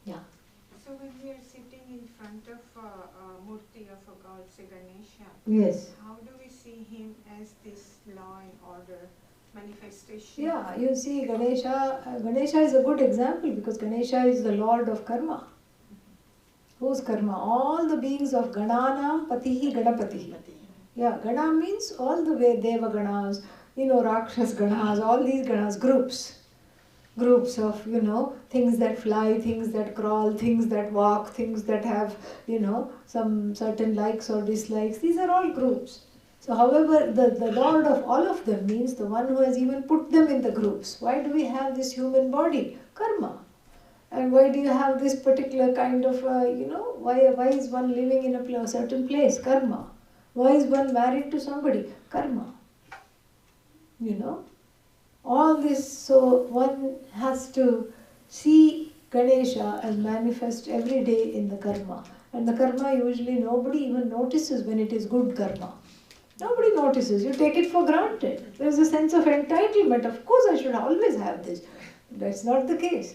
Yeah. So when we are sitting in front of a murti of a god, say Ganesha, Yes. how do we see him as this law and order manifestation? Yeah, you see Ganesha is a good example because Ganesha is the lord of karma. Whose karma? All the beings of Gananam Patihi Ganapatihi. Yeah, Gana means all the way Deva Ganas, Rakshas Ganas, all these Ganas, groups of, things that fly, things that crawl, things that walk, things that have, some certain likes or dislikes. These are all groups. So however, the Lord of all of them means the one who has even put them in the groups. Why do we have this human body? Karma. And why do you have this particular kind of, why is one living in a certain place? Karma. Why is one married to somebody? Karma. All this, so one has to see Ganesha as manifest every day in the karma. And the karma usually nobody even notices when it is good karma. Nobody notices. You take it for granted. There is a sense of entitlement. Of course I should always have this. That's not the case.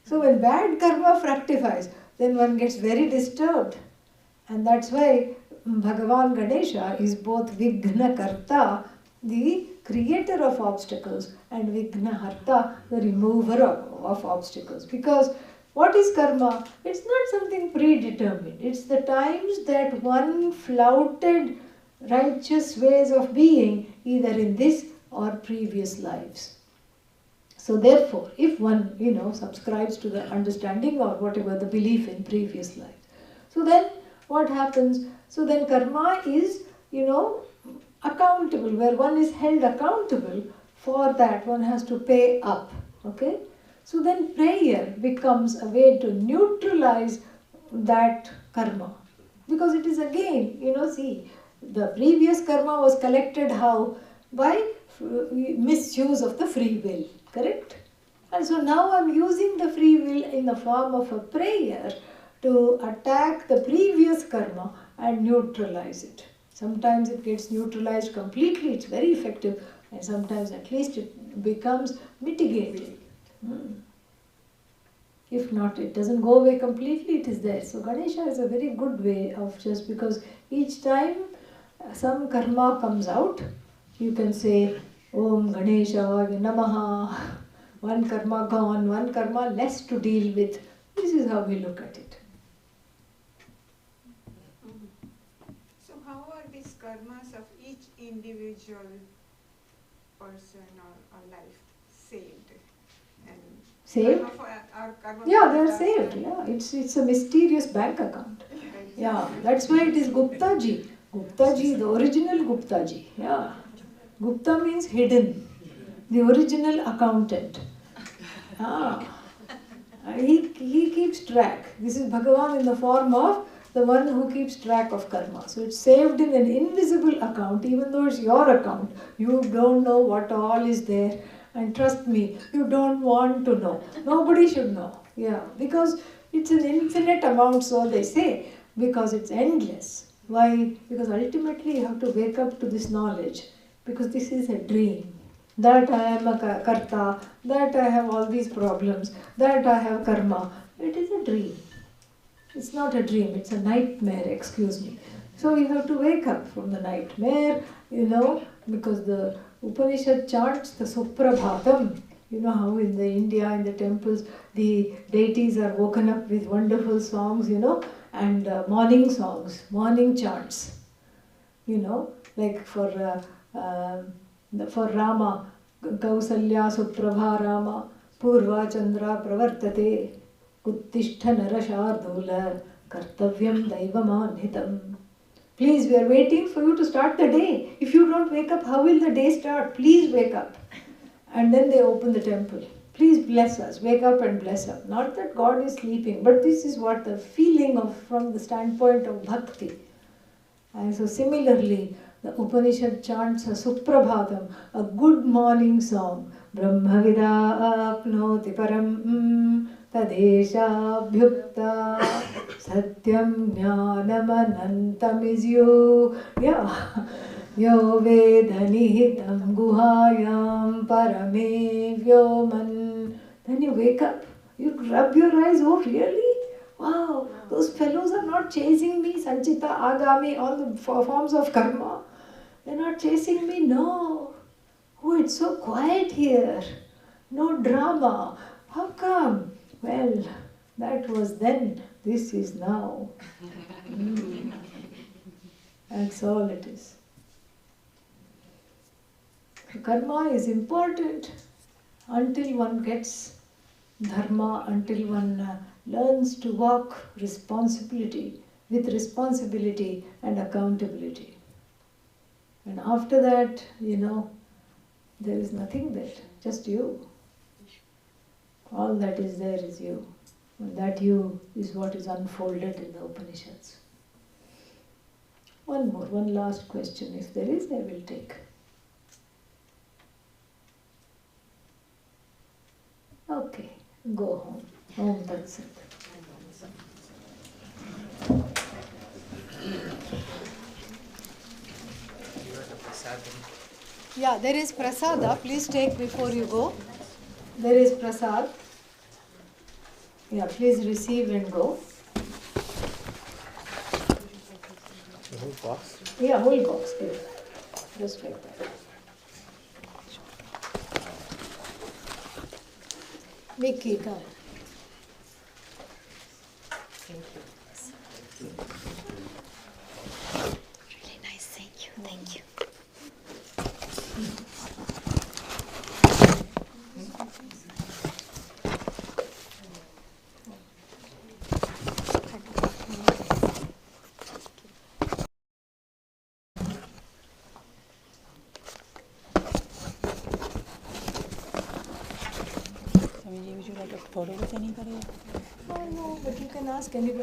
So when bad karma fructifies, then one gets very disturbed. And that's why Bhagavan Ganesha is both Vighna Karta, the creator of obstacles, and Vighna Harta, the remover of obstacles. Because what is karma? It's not something predetermined. It's the times that one flouted righteous ways of being, either in this or previous lives. So therefore, if one, subscribes to the understanding or whatever the belief in previous life, so then what happens? So then karma is, accountable, where one is held accountable for that, one has to pay up. Okay? So then prayer becomes a way to neutralize that karma. Because it is again, see, the previous karma was collected how? By misuse of the free will. Correct? And so now I'm using the free will in the form of a prayer to attack the previous karma and neutralize it. Sometimes it gets neutralized completely, it's very effective, and sometimes at least it becomes mitigated. If not, it doesn't go away completely, it is there. So Ganesha is a very good way of, just because each time some karma comes out, you can say, Om Ganeshaya Namaha, one karma gone, one karma less to deal with. This is how we look at it. So how are these karmas of each individual person or life saved? And Saved? Our karma Yeah, they are saved. Yeah, it's a mysterious bank account. Yeah, that's why it is Gupta ji. Gupta ji, the original Gupta ji. Yeah. Gupta means hidden. The original accountant. He keeps track. This is Bhagavan in the form of the one who keeps track of karma. So it's saved in an invisible account, even though it's your account. You don't know what all is there. And trust me, you don't want to know. Nobody should know. Yeah, because it's an infinite amount, so they say, because it's endless. Why? Because ultimately you have to wake up to this knowledge, because this is a dream. That I am a karta, that I have all these problems, that I have karma. It is a dream. It's not a dream, it's a nightmare, excuse me. So you have to wake up from the nightmare, because the Upanishad chants the Suprabhatam. You know how in the India, in the temples, the deities are woken up with wonderful songs, and morning songs, morning chants. Like for Rama, Kausalya Suprabha Rama, Purva Chandra Pravartate, Uttishta Narashardula, Kartavyam Daivamanhitam. Please, we are waiting for you to start the day. If you don't wake up, how will the day start? Please wake up. And then they open the temple. Please bless us. Wake up and bless us. Not that God is sleeping, but this is what the feeling of from the standpoint of bhakti. And so similarly, the Upanishad chants a Suprabhatam, a good morning song. Brahma vida apnoti param tadesha bhyukta Satyam Gyanam Anantam is you. Yeah. Yo vedanihitam guhayam parame vyoman. Then you wake up, you rub your eyes, oh really? Wow, those fellows are not chasing me, Sanchita, Agami, all the forms of karma. They're not chasing me, no. Oh, it's so quiet here. No drama. How come? Well, that was then, this is now. That's all it is. Karma is important until one gets dharma, until one learns to walk with responsibility and accountability. And after that, there is nothing there, just you. All that is there is you. And that you is what is unfolded in the Upanishads. One last question. If there is, I will take. Okay, go home. Om Tat Sat. Yeah, there is prasada. Please take before you go. There is prasad. Yeah, please receive and go. The whole box? Yeah, whole box. Give. Just like that. Mickey, come. Thank you. Really nice, thank you, thank you. Would you like a photo with anybody? Oh no, but you can ask anybody.